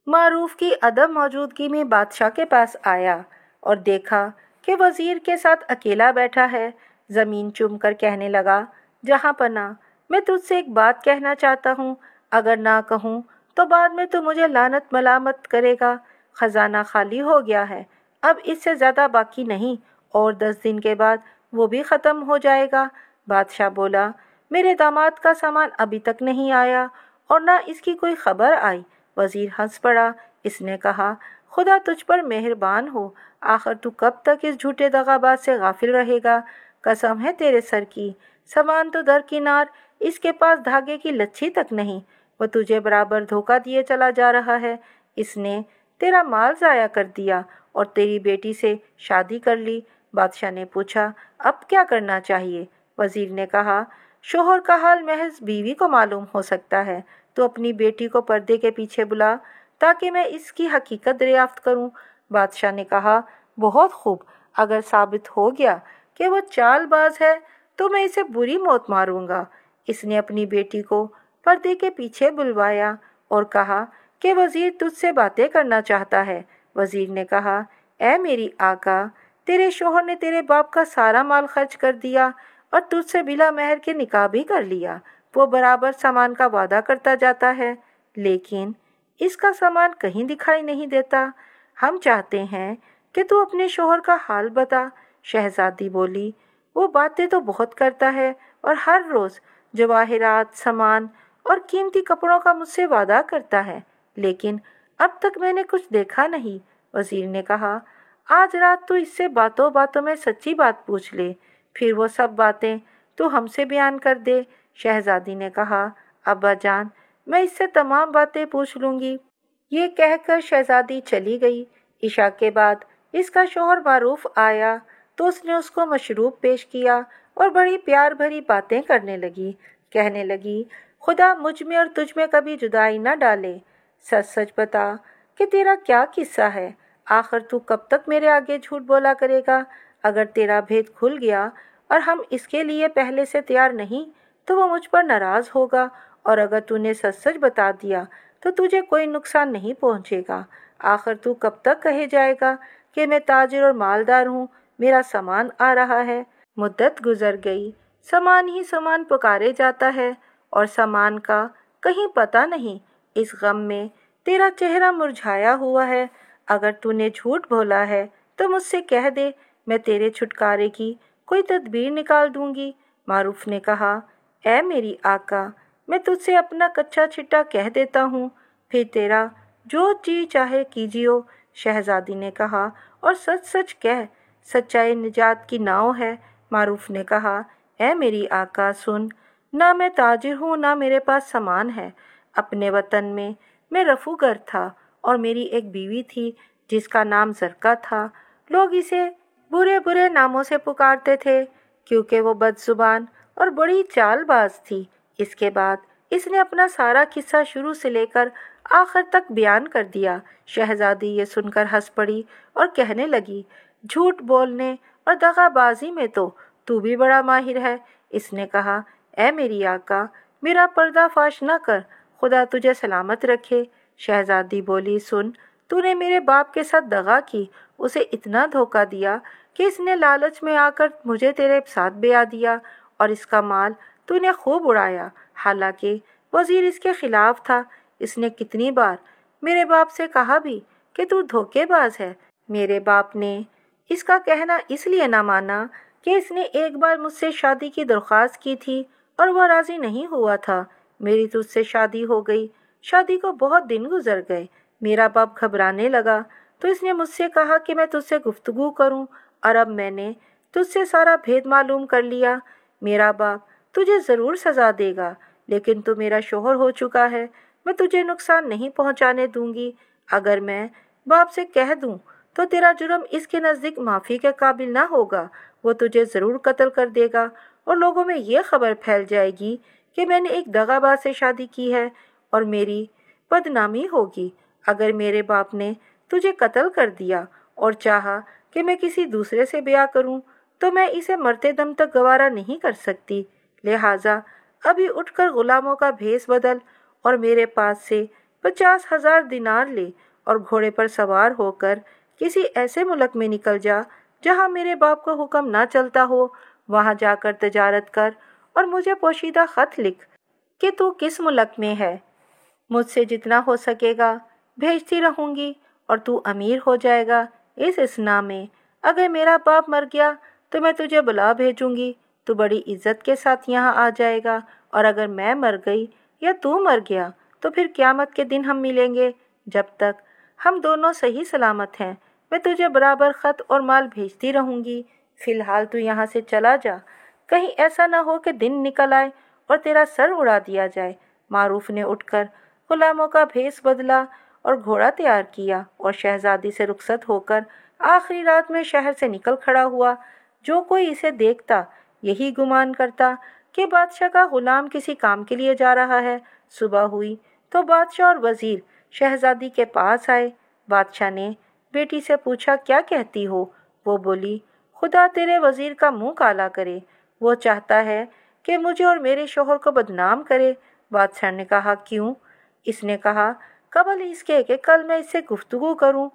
معروف کی عدم موجودگی میں بادشاہ کے پاس آیا اور دیکھا کہ وزیر کے ساتھ اکیلا بیٹھا ہے۔ زمین چوم کر کہنے لگا، جہاں پناہ، میں تجھ سے ایک بات کہنا چاہتا ہوں، اگر نہ کہوں تو بعد میں تو مجھے لعنت ملامت کرے گا۔ خزانہ خالی ہو گیا ہے، اب اس سے زیادہ باقی نہیں، اور 10 دن کے بعد وہ بھی ختم ہو جائے گا۔ بادشاہ بولا، میرے داماد کا سامان ابھی تک نہیں آیا اور نہ اس کی کوئی خبر آئی۔ وزیر ہنس پڑا۔ اس نے کہا، خدا تجھ پر مہربان ہو، آخر تو کب تک اس جھوٹے دغا باز سے غافل رہے گا؟ قسم ہے تیرے سر کی، سامان تو درکنار، اس کے پاس دھاگے کی لچھی تک نہیں، وہ تجھے برابر دھوکہ دیے چلا جا رہا ہے۔ اس نے تیرا مال ضائع کر دیا اور تیری بیٹی سے شادی کر لی۔ بادشاہ نے پوچھا، اب کیا کرنا چاہیے؟ وزیر نے کہا، شوہر کا حال محض بیوی کو معلوم ہو سکتا ہے، تو اپنی بیٹی کو پردے کے پیچھے بلا تاکہ میں اس کی حقیقت دریافت کروں۔ بادشاہ نے کہا، بہت خوب، اگر ثابت ہو گیا کہ وہ چال باز ہے تو میں اسے بری موت ماروں گا۔ اس نے اپنی بیٹی کو پردے کے پیچھے بلوایا اور کہا کہ وزیر تجھ سے باتیں کرنا چاہتا ہے۔ وزیر نے کہا، اے میری آقا، تیرے شوہر نے تیرے باپ کا سارا مال خرچ کر دیا اور تجھ سے بلا مہر کے نکاح بھی کر لیا۔ وہ برابر سامان کا وعدہ کرتا جاتا ہے، لیکن اس کا سامان کہیں دکھائی نہیں دیتا۔ ہم چاہتے ہیں کہ تو اپنے شوہر کا حال بتا۔ شہزادی بولی، وہ باتیں تو بہت کرتا ہے اور ہر روز جواہرات، سامان और कीमती कपड़ों का मुझसे वादा करता है, लेकिन अब तक मैंने कुछ देखा नहीं। वजीर ने कहा, आज रात तू इससे बातों बातों में सच्ची बात पूछ ले, फिर वो सब बातें तू हमसे बयान कर दे। शहजादी ने कहा, अब्बा जान, मैं इससे तमाम बातें पूछ लूँगी। ये कहकर शहजादी चली गई। इशा के बाद इसका शौहर मारूफ आया तो उसने उसको मशरूब पेश किया और बड़ी प्यार भरी बातें करने लगी। कहने लगी, खुदा मुझ में और तुझ में कभी जुदाई न डाले। सच सच बता कि तेरा क्या किस्सा है। आखिर तू कब तक मेरे आगे झूठ बोला करेगा? अगर तेरा भेद खुल गया और हम इसके लिए पहले से तैयार नहीं तो वो मुझ पर नाराज़ होगा, और अगर तूने सच सच बता दिया तो तुझे कोई नुकसान नहीं पहुंचेगा। आखिर तू कब तक कहे जाएगा कि मैं ताजिर और मालदार हूँ, मेरा सामान आ रहा है। मुद्दत गुजर गई, सामान ही सामान पुकारे जाता है और सामान का कहीं पता नहीं। इस गम में तेरा चेहरा मुरझाया हुआ है। अगर तूने झूठ बोला है तो मुझसे कह दे, मैं तेरे छुटकारे की कोई तदबीर निकाल दूंगी। मारूफ ने कहा, ऐ मेरी आका, मैं तुझसे अपना कच्चा चिट्टा कह देता हूँ, फिर तेरा जो जी चाहे कीजियो। शहजादी ने कहा, और सच सच कह, सच्चाई निजात की नाव है। मारूफ ने कहा, ऐ मेरी आका सुन, ना मैं ताजिर हूँ ना मेरे पास सामान है। अपने वतन में मैं रफूगर था और मेरी एक बीवी थी जिसका नाम जरका था। लोग इसे बुरे बुरे नामों से पुकारते थे क्योंकि वो बदजुबान और बड़ी चालबाज थी। इसके बाद इसने अपना सारा किस्सा शुरू से लेकर आखिर तक बयान कर दिया। शहजादी ये सुनकर हंस पड़ी और कहने लगी, झूठ बोलने और दगाबाजी में तो तू भी बड़ा माहिर है। इसने कहा, ऐ मेरी आका, मेरा पर्दाफाश न कर, खुदा तुझे सलामत रखे। शहजादी बोली, सुन, तूने मेरे बाप के साथ दगा की, उसे इतना धोखा दिया कि इसने लालच में आकर मुझे तेरे साथ ब्याह दिया और इसका माल तूने खूब उड़ाया। हालांकि वजीर इसके खिलाफ था। इसने कितनी बार मेरे बाप से कहा भी कि तू धोखेबाज है। मेरे बाप ने इसका कहना इसलिए ना माना कि इसने एक बार मुझसे शादी की दरख्वास्त की थी और वह राजी नहीं हुआ था। मेरी तुझसे शादी हो गई। शादी को बहुत दिन गुजर गए। मेरा बाप घबराने लगा तो इसने मुझसे कहा कि मैं तुझसे गुफ्तगू करूं, और अब मैंने तुझसे सारा भेद मालूम कर लिया। मेरा बाप तुझे ज़रूर सज़ा देगा, लेकिन तू मेरा शोहर हो चुका है, मैं तुझे नुकसान नहीं पहुंचाने दूंगी। अगर मैं बाप से कह दूं तो तेरा जुर्म इसके नज़दीक माफ़ी के काबिल ना होगा। वो तुझे ज़रूर कत्ल कर देगा और लोगों में ये खबर फैल जाएगी कि मैंने एक दगाबाज से शादी की है और मेरी बदनामी होगी। अगर मेरे बाप ने तुझे कत्ल कर दिया और चाहा कि मैं किसी दूसरे से ब्याह करूं, तो मैं इसे मरते दम तक गवारा नहीं कर सकती। लिहाजा अभी उठकर गुलामों का भेष बदल और मेरे पास से 50,000 दिनार ले और घोड़े पर सवार होकर किसी ऐसे मुल्क में निकल जा जहां मेरे बाप का हुक्म ना चलता हो। वहां जाकर तजारत कर और मुझे पोशीदा खत लिख कि तू किस मुल्क में है। मुझसे जितना हो सकेगा भेजती रहूंगी और तू अमीर हो जाएगा। इस इसना में अगर मेरा बाप मर गया तो मैं तुझे बुला भेजूंगी, तू बड़ी इज्जत के साथ यहाँ आ जाएगा, और अगर मैं मर गई या तू मर गया तो फिर क़यामत के दिन हम मिलेंगे। जब तक हम दोनों सही सलामत हैं मैं तुझे बराबर ख़त और माल भेजती रहूंगी। फ़िलहाल तू यहाँ से चला जा, कहीं ऐसा ना हो कि दिन निकल आए और तेरा सर उड़ा दिया जाए। मारूफ ने उठकर गुलामों का भेष बदला और घोड़ा तैयार किया और शहजादी से रुखसत होकर आखिरी रात में शहर से निकल खड़ा हुआ। जो कोई इसे देखता यही गुमान करता कि बादशाह का गुलाम किसी काम के लिए जा रहा है। सुबह हुई तो बादशाह और वजीर शहजादी के पास आए। बादशाह ने बेटी से पूछा, क्या कहती हो? वो बोली, खुदा तेरे वजीर का मुंह काला करे, वो चाहता है कि मुझे और मेरे शोहर को बदनाम करे। बादशाह ने कहा, क्यों? इसने कहा, कबल इसके कि कल मैं इससे गुफ्तगू करूं।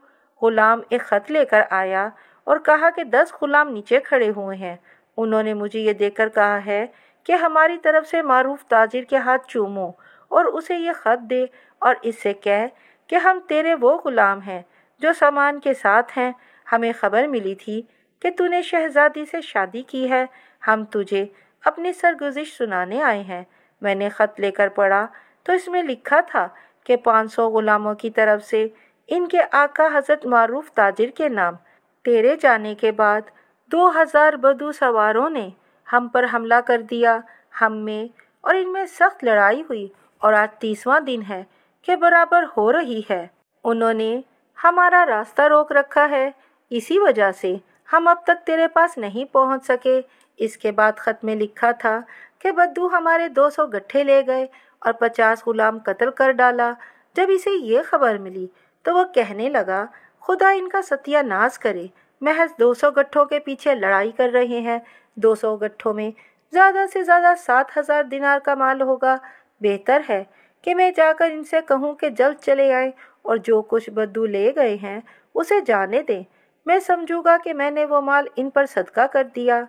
गुलाम एक ख़त लेकर आया और कहा कि 10 गुलाम नीचे खड़े हुए हैं। उन्होंने मुझे ये देकर कहा है कि हमारी तरफ से मारूफ ताजिर के हाथ चूमो और उसे ये ख़त दे और इससे कह कि हम तेरे वो गुलाम हैं जो सामान के साथ हैं। हमें खबर मिली थी कि तूने शहजादी से शादी की है। हम तुझे अपनी सरगुज़िश सुनाने आए हैं। मैंने खत लेकर पढ़ा तो इसमें लिखा था कि 500 गुलामों की तरफ से इनके आका हजरत मारूफ ताजिर के नाम तेरे जाने के बाद 2000 बदू सवारों ने हम पर हमला कर दिया। हम में और इनमें सख्त लड़ाई हुई और आज 30वां दिन है कि बराबर हो रही है। उन्होंने हमारा रास्ता रोक रखा है, इसी वजह से हम अब तक तेरे पास नहीं पहुंच सके। इसके बाद खत में लिखा था कि बद्दू हमारे 200 गट्ठे ले गए और 50 गुलाम कत्ल कर डाला। जब इसे ये खबर मिली तो वह कहने लगा, खुदा इनका सत्यानाश करे, महज 200 गट्ठों के पीछे लड़ाई कर रहे हैं। 200 गट्ठों में ज़्यादा से ज़्यादा 7000 दिनार का माल होगा। बेहतर है कि मैं जाकर इनसे कहूँ कि जल्द चले आए और जो कुछ बद्दू ले गए हैं उसे जाने दें। मैं समझूंगा कि मैंने वो माल इन पर सदका कर दिया।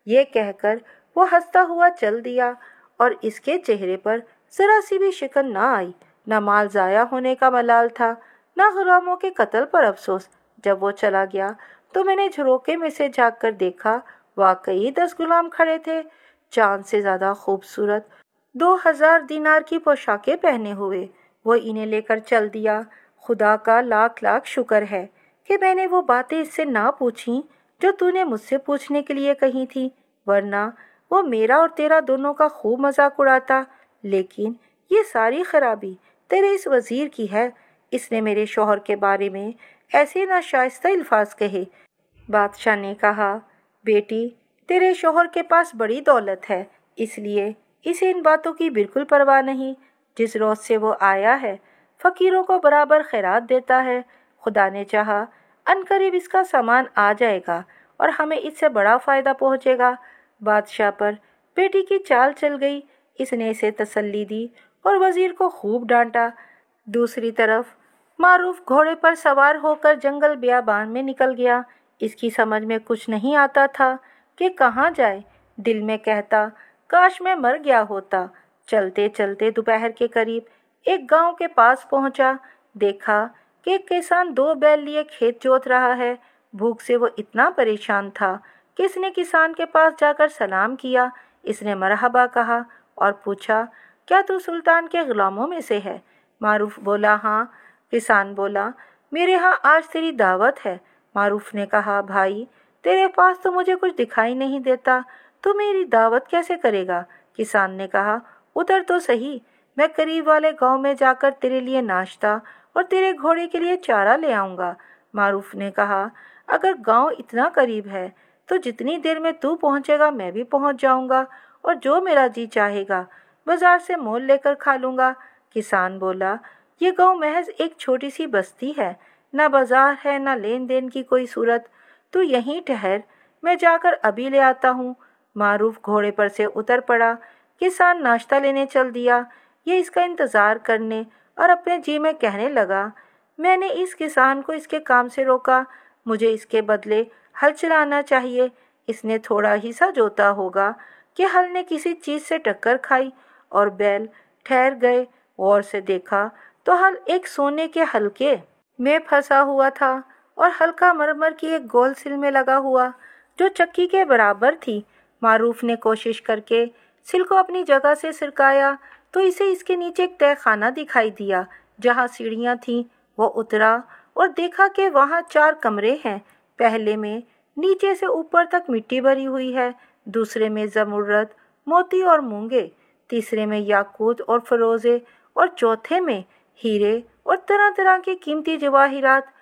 ये कहकर वो हंसता हुआ चल दिया और इसके चेहरे पर जरा सी भी शिकन ना आई। न माल ज़ाया होने का मलाल था, न गुलामों के कत्ल पर अफसोस। जब वो चला गया तो मैंने झरोके में से झाँक कर देखा, वाकई 10 गुलाम खड़े थे, चांद से ज़्यादा खूबसूरत, 2000 दिनार की पोशाकें पहने हुए। वो इन्हें लेकर चल दिया। खुदा का लाख लाख शुक्र है कि मैंने वो बातें इससे ना पूछी जो तूने मुझसे पूछने के लिए कही थी, वरना वो मेरा और तेरा दोनों का खूब मजाक उड़ाता। लेकिन ये सारी खराबी तेरे इस वजीर की है। इसने मेरे शौहर के बारे में ऐसे नाशाइस्ता अल्फाज कहे। बादशाह ने कहा, बेटी, तेरे शौहर के पास बड़ी दौलत है, इसलिए इसे इन बातों की बिल्कुल परवाह नहीं। जिस रोज से वो आया है फ़कीरों को बराबर खैरात देता है। खुदा ने चाहा अनकरीब इसका सामान आ जाएगा और हमें इससे बड़ा फ़ायदा पहुँचेगा। बादशाह पर बेटी की चाल चल गई। इसने इसे तसल्ली दी और वज़ीर को खूब डांटा। दूसरी तरफ मारूफ घोड़े पर सवार होकर जंगल बियाबान में निकल गया। इसकी समझ में कुछ नहीं आता था कि कहाँ जाए। दिल में कहता, काश मैं मर गया होता। चलते चलते दोपहर के करीब एक गांव के पास पहुंचा। देखा कि एक किसान 2 बैल लिए खेत जोत रहा है। भूख से वो इतना परेशान था कि इसने किसान के पास जाकर सलाम किया। इसने मरहबा कहा और पूछा, क्या तू सुल्तान के गुलामों में से है? मारूफ बोला, हाँ। किसान बोला, मेरे यहाँ आज तेरी दावत है। मारूफ ने कहा, भाई, तेरे पास तो मुझे कुछ दिखाई नहीं देता, तो मेरी दावत कैसे करेगा? किसान ने कहा, उतर तो सही, मैं करीब वाले गांव में जाकर तेरे लिए नाश्ता और तेरे घोड़े के लिए चारा ले आऊँगा। मारूफ ने कहा, अगर गांव इतना करीब है तो जितनी देर में तू पहुँचेगा मैं भी पहुँच जाऊँगा और जो मेरा जी चाहेगा बाजार से मोल लेकर खा लूँगा। किसान बोला, ये गांव महज एक छोटी सी बस्ती है, ना बाजार है ना लेन देन की कोई सूरत। तू यहीं ठहर, मैं जाकर अभी ले आता हूँ। मारूफ घोड़े पर से उतर पड़ा। किसान नाश्ता लेने चल दिया। ये इसका इंतज़ार करने और अपने जी में कहने लगा, मैंने इस किसान को इसके काम से रोका, मुझे इसके बदले हल चलाना चाहिए। इसने थोड़ा ही सा जोता होगा कि हल ने किसी चीज़ से टक्कर खाई और बैल ठहर गए। गौर से देखा तो हल एक सोने के हल्के में फंसा हुआ था और हल्का मरमर की एक गोल सिल में लगा हुआ जो चक्की के बराबर थी। मारूफ ने कोशिश करके सिल को अपनी जगह से सिरकाया तो इसे इसके नीचे एक तहखाना दिखाई दिया जहाँ सीढ़ियाँ थीं। वो उतरा और देखा कि वहाँ 4 कमरे हैं। पहले में नीचे से ऊपर तक मिट्टी भरी हुई है, दूसरे में जमुरत, मोती और मूंगे, तीसरे में याकूत और फरोज़े और चौथे में हीरे और तरह तरह की कीमती जवाहिरात।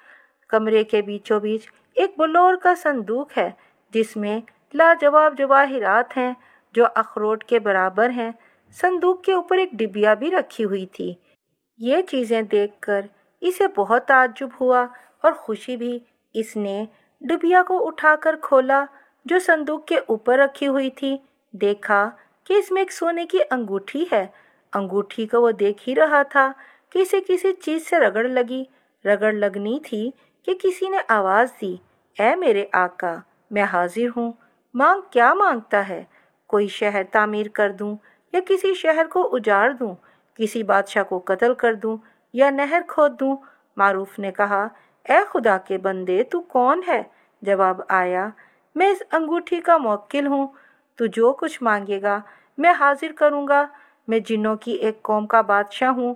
कमरे के बीचों बीच एक बलौर का संदूक है जिसमें लाजवाब जवाहिरात हैं जो अखरोट के बराबर हैं। संदूक के ऊपर एक डिबिया भी रखी हुई थी। ये चीज़ें देखकर इसे बहुत ताज्जुब हुआ और खुशी भी। इसने डिबिया को उठाकर खोला जो संदूक के ऊपर रखी हुई थी। देखा कि इसमें एक सोने की अंगूठी है। अंगूठी को वो देख ही रहा था कि इसे किसी चीज़ से रगड़ लगी। रगड़ लगनी थी कि किसी ने आवाज़ दी, ऐ मेरे आका, मैं हाजिर हूँ, मांग क्या मांगता है? कोई शहर तामीर कर दूँ या किसी शहर को उजाड़ दूँ, किसी बादशाह को कत्ल कर दूँ या नहर खोद दूँ? मारूफ ने कहा, ऐ खुदा के बंदे, तू कौन है? जवाब आया, मैं इस अंगूठी का मुवक्किल हूँ। तू जो कुछ मांगेगा मैं हाजिर करूँगा। میں جنوں کی ایک قوم کا بادشاہ ہوں۔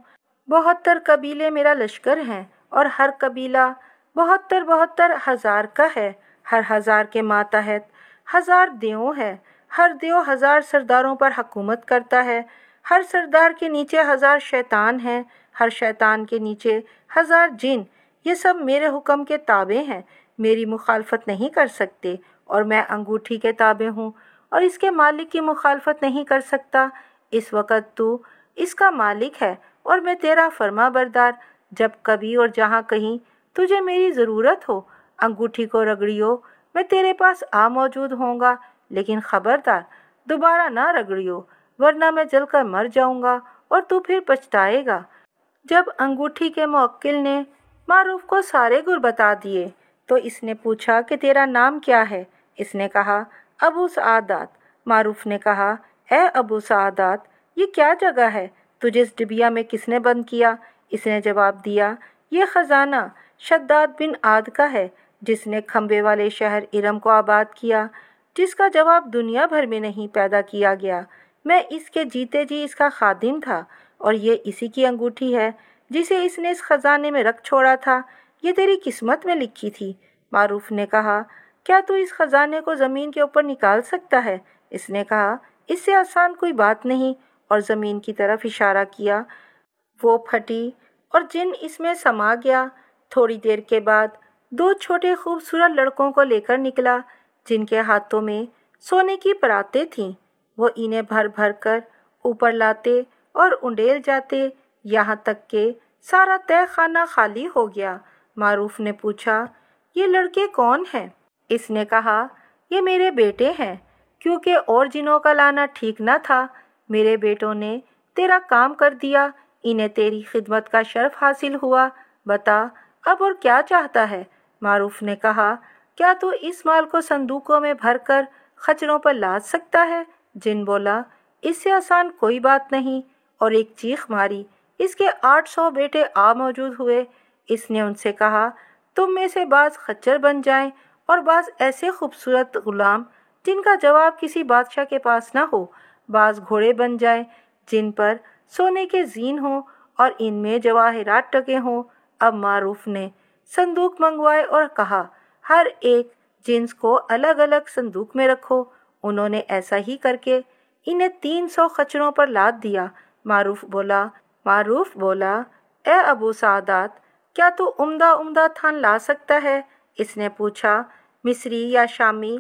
72 قبیلے میرا لشکر ہیں اور ہر قبیلہ 72 ہزار کا ہے۔ ہر ہزار کے ماتحت 1000 دیو ہے۔ ہر دیو 1000 سرداروں پر حکومت کرتا ہے۔ ہر سردار کے نیچے 1000 شیطان ہیں۔ ہر شیطان کے نیچے 1000 جن۔ یہ سب میرے حکم کے تابع ہیں، میری مخالفت نہیں کر سکتے، اور میں انگوٹھی کے تابع ہوں اور اس کے مالک کی مخالفت نہیں کر سکتا۔ اس وقت تو اس کا مالک ہے اور میں تیرا فرما بردار۔ جب کبھی اور جہاں کہیں تجھے میری ضرورت ہو، انگوٹھی کو رگڑیو، میں تیرے پاس آ موجود ہوں گا، لیکن خبردار دوبارہ نہ رگڑیو، ورنہ میں جل کر مر جاؤں گا اور تو پھر پچھتائے گا۔ جب انگوٹھی کے موکل نے معروف کو سارے گر بتا دیے تو اس نے پوچھا کہ تیرا نام کیا ہے؟ اس نے کہا ابو سعادات۔ معروف نے کہا اے ابو سعادات، یہ کیا جگہ ہے؟ تجھے اس ڈبیا میں کس نے بند کیا؟ اس نے جواب دیا یہ خزانہ شداد بن عاد کا ہے، جس نے کھمبے والے شہر ارم کو آباد کیا، جس کا جواب دنیا بھر میں نہیں پیدا کیا گیا۔ میں اس کے جیتے جی اس کا خادم تھا، اور یہ اسی کی انگوٹھی ہے جسے اس نے اس خزانے میں رکھ چھوڑا تھا۔ یہ تیری قسمت میں لکھی تھی۔ معروف نے کہا کیا تو اس خزانے کو زمین کے اوپر نکال سکتا ہے؟ اس نے کہا اس سے آسان کوئی بات نہیں، اور زمین کی طرف اشارہ کیا۔ وہ پھٹی اور جن اس میں سما گیا۔ تھوڑی دیر کے بعد 2 چھوٹے خوبصورت لڑکوں کو لے کر نکلا، جن کے ہاتھوں میں سونے کی پراتیں تھیں۔ وہ انہیں بھر بھر کر اوپر لاتے اور انڈیل جاتے، یہاں تک کہ سارا تہہ خانہ خالی ہو گیا۔ معروف نے پوچھا یہ لڑکے کون ہیں؟ اس نے کہا یہ میرے بیٹے ہیں، کیونکہ اور جنوں کا لانا ٹھیک نہ تھا، میرے بیٹوں نے تیرا کام کر دیا، انہیں تیری خدمت کا شرف حاصل ہوا۔ بتا اب اور کیا چاہتا ہے؟ معروف نے کہا کیا تو اس مال کو صندوقوں میں بھر کر خچروں پر لاد سکتا ہے؟ جن بولا اس سے آسان کوئی بات نہیں، اور ایک چیخ ماری۔ اس کے 800 بیٹے آ موجود ہوئے۔ اس نے ان سے کہا تم میں سے بعض خچر بن جائیں اور بعض ایسے خوبصورت غلام جن کا جواب کسی بادشاہ کے پاس نہ ہو، بعض گھوڑے بن جائیں جن پر سونے کے زین ہوں اور ان میں جواہرات ٹکے ہوں۔ اب معروف نے صندوق منگوائے اور کہا ہر ایک جنس کو الگ الگ صندوق میں رکھو۔ انہوں نے ایسا ہی کر کے انہیں 300 خچروں پر لاد دیا۔ معروف بولا اے ابو سعادات، کیا تو عمدہ تھان لا سکتا ہے؟ اس نے پوچھا مصری یا شامی،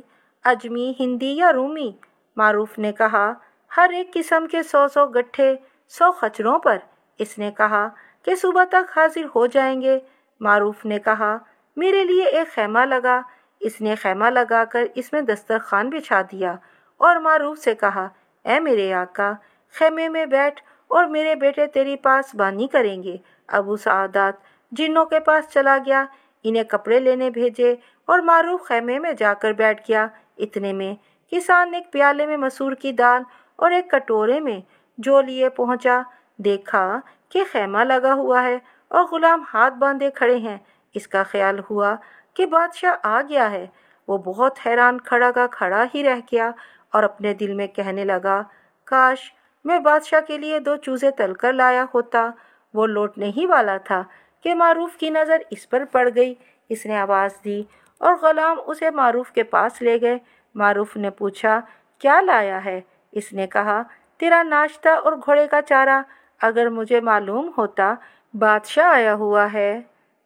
عجمی، ہندی یا رومی؟ معروف نے کہا ہر ایک قسم کے 100 گٹھے 100 خچروں پر۔ اس نے کہا کہ صبح تک حاضر ہو جائیں گے۔ معروف نے کہا میرے لیے ایک خیمہ لگا۔ اس نے خیمہ لگا کر اس میں دسترخوان بچھا دیا اور معروف سے کہا اے میرے آقا، خیمے میں بیٹھ اور میرے بیٹے تیری پاس بانی کریں گے۔ ابو سعادات جنوں کے پاس چلا گیا، انہیں کپڑے لینے بھیجے، اور معروف خیمے میں جا کر بیٹھ گیا۔ اتنے میں کسان ایک پیالے میں مسور کی دال اور ایک کٹورے میں جو لیے پہنچا۔ دیکھا کہ خیمہ لگا ہوا ہے اور غلام ہاتھ باندھے کھڑے ہیں۔ اس کا خیال ہوا کہ بادشاہ آ گیا ہے۔ وہ بہت حیران کھڑا کا کھڑا ہی رہ گیا اور اپنے دل میں کہنے لگا کاش میں بادشاہ کے لیے 2 چوزے تل کر لایا ہوتا۔ وہ لوٹنے ہی والا تھا کہ معروف کی نظر اس پر پڑ گئی۔ اس نے آواز دی اور غلام اسے معروف کے پاس لے گئے۔ معروف نے پوچھا کیا لایا ہے؟ اس نے کہا تیرا ناشتہ اور گھوڑے کا چارہ۔ اگر مجھے معلوم ہوتا بادشاہ آیا ہوا ہے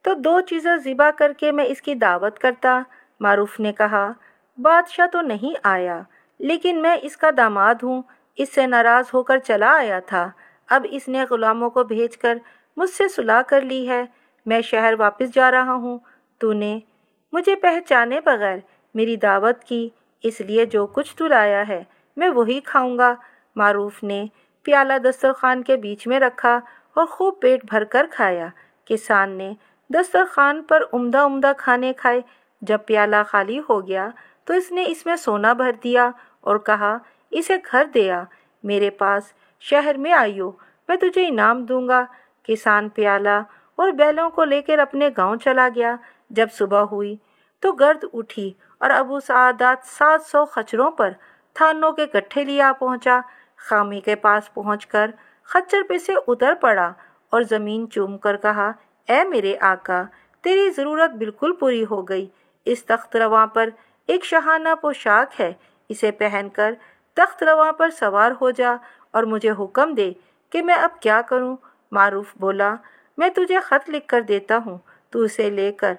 تو 2 چیزیں ذبح کر کے میں اس کی دعوت کرتا۔ معروف نے کہا بادشاہ تو نہیں آیا، لیکن میں اس کا داماد ہوں، اس سے ناراض ہو کر چلا آیا تھا۔ اب اس نے غلاموں کو بھیج کر مجھ سے صلح کر لی ہے۔ میں شہر واپس جا رہا ہوں۔ تو نے مجھے پہچانے بغیر میری دعوت کی، اس لیے جو کچھ تو لایا ہے میں وہی کھاؤں گا۔ معروف نے پیالہ دسترخوان کے بیچ میں رکھا اور خوب پیٹ بھر کر کھایا۔ کسان نے دسترخوان پر عمدہ کھانے کھائے۔ جب پیالہ خالی ہو گیا تو اس نے اس میں سونا بھر دیا اور کہا اسے گھر دے آ، میرے پاس شہر میں آئیو، میں تجھے انعام دوں گا۔ کسان پیالہ اور بیلوں کو لے کر اپنے گاؤں چلا گیا۔ جب صبح ہوئی تو گرد اٹھی اور ابو سعادات 700 خچروں پر تھانوں کے گٹھے لیا پہنچا۔ खामी के पास पहुंचकर खच्चर पे से उतर पड़ा और ज़मीन चूम कर कहा, ए मेरे आका, तेरी ज़रूरत बिल्कुल पूरी हो गई। इस तख्त रवां पर एक शहाना पोशाक है, इसे पहनकर तख्त रवां पर सवार हो जा और मुझे हुक्म दे कि मैं अब क्या करूं। मारूफ बोला, मैं तुझे ख़त लिख कर देता हूँ, तू उसे लेकर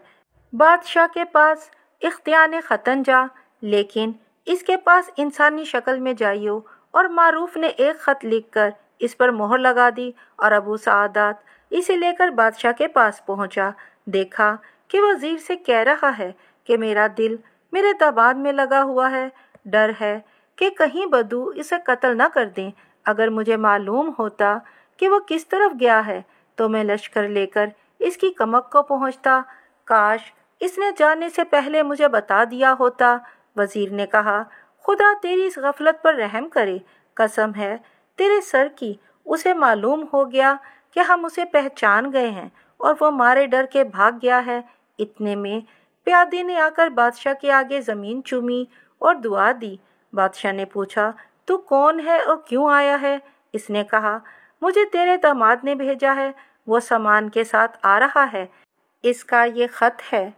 बादशाह के पास इख्तियार ख़तन जा, लेकिन इसके पास इंसानी शक्ल में जाइयो। और मारूफ ने एक ख़त लिखकर इस पर मोहर लगा दी और अबू सादात इसे लेकर बादशाह के पास पहुंचा। देखा कि वज़ीर से कह रहा है कि मेरा दिल मेरे दामाद में लगा हुआ है, डर है कि कहीं बदू इसे कत्ल न कर दें। अगर मुझे मालूम होता कि वो किस तरफ गया है तो मैं लश्कर लेकर इसकी कमक को पहुंचता। काश इसने जाने से पहले मुझे बता दिया होता। वज़ीर ने कहा, खुदा तेरी इस गफलत पर रहम करे, कसम है तेरे सर की, उसे मालूम हो गया कि हम उसे पहचान गए हैं और वो मारे डर के भाग गया है। इतने में प्यादे ने आकर बादशाह के आगे ज़मीन चूमी और दुआ दी। बादशाह ने पूछा, तू कौन है और क्यों आया है? इसने कहा, मुझे तेरे दामाद ने भेजा है, वो सामान के साथ आ रहा है, इसका ये ख़त है।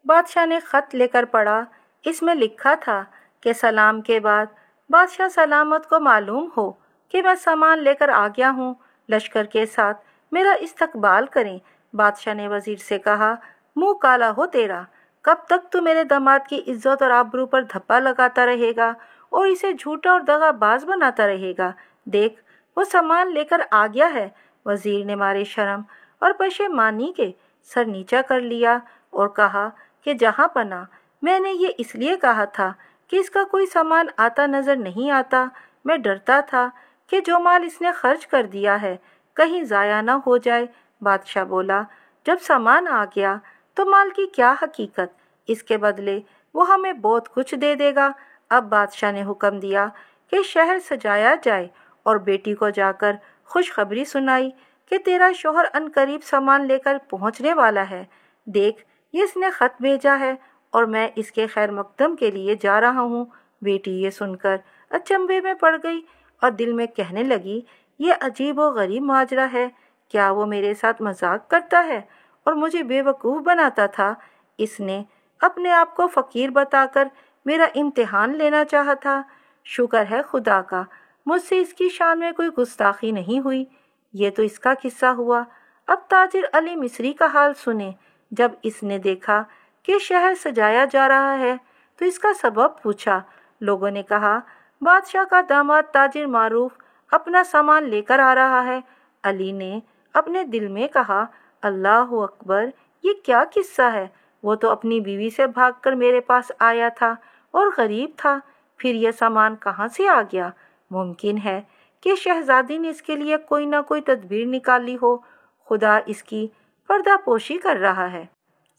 बादशाह ने ख़त लेकर पढ़ा। इसमें लिखा था कि सलाम के बाद बादशाह सलामत को मालूम हो कि मैं सामान लेकर आ गया हूँ, लश्कर के साथ मेरा इस्तकबाल करें। बादशाह ने वज़ीर से कहा, मुँह काला हो तेरा, कब तक तू मेरे दामाद की इज्जत और आबरू पर धब्बा लगाता रहेगा और इसे झूठा और दगाबाज बनाता रहेगा? देख, वो सामान लेकर आ गया है। वज़ीर ने मारे शर्म और पशेमानी के सर नीचा कर लिया और कहा कि जहाँ पना, मैंने ये इसलिए कहा था कि इसका कोई सामान आता नज़र नहीं आता। मैं डरता था कि जो माल इसने खर्च कर दिया है कहीं ज़ाया ना हो जाए। बादशाह बोला, जब सामान आ गया तो माल की क्या हकीकत, इसके बदले वो हमें बहुत कुछ दे देगा। अब बादशाह ने हुक्म दिया कि शहर सजाया जाए और बेटी को जाकर खुशखबरी सुनाई कि तेरा शोहर अनकरीब सामान लेकर पहुंचने वाला है। देख, ये इसने ख़त भेजा है और मैं इसके खैर मकदम के लिए जा रहा हूँ। बेटी ये सुनकर अचंभे में पड़ गई और दिल में कहने लगी, ये अजीब व गरीब माजरा है। क्या वो मेरे साथ मजाक करता है और मुझे बेवकूफ़ बनाता था? इसने अपने आप को फ़कीर बताकर मेरा इम्तिहान लेना चाहा था। शुक्र है खुदा का, मुझसे इसकी शान में कोई गुस्ताखी नहीं हुई। ये तो इसका किस्सा हुआ। अब ताजिर अली मिस्री का हाल सुने। जब इसने देखा कि शहर सजाया जा रहा है तो इसका सबब पूछा। लोगों ने कहा, बादशाह का दामाद ताजिर मारूफ अपना सामान लेकर आ रहा है। अली ने अपने दिल में कहा, अल्लाह अकबर, ये क्या किस्सा है? वो तो अपनी बीवी से भागकर मेरे पास आया था और गरीब था, फिर यह सामान कहाँ से आ गया? मुमकिन है कि शहजादी ने इसके लिए कोई ना कोई तदबीर निकाली हो। खुदा इसकी पर्दापोशी कर रहा है।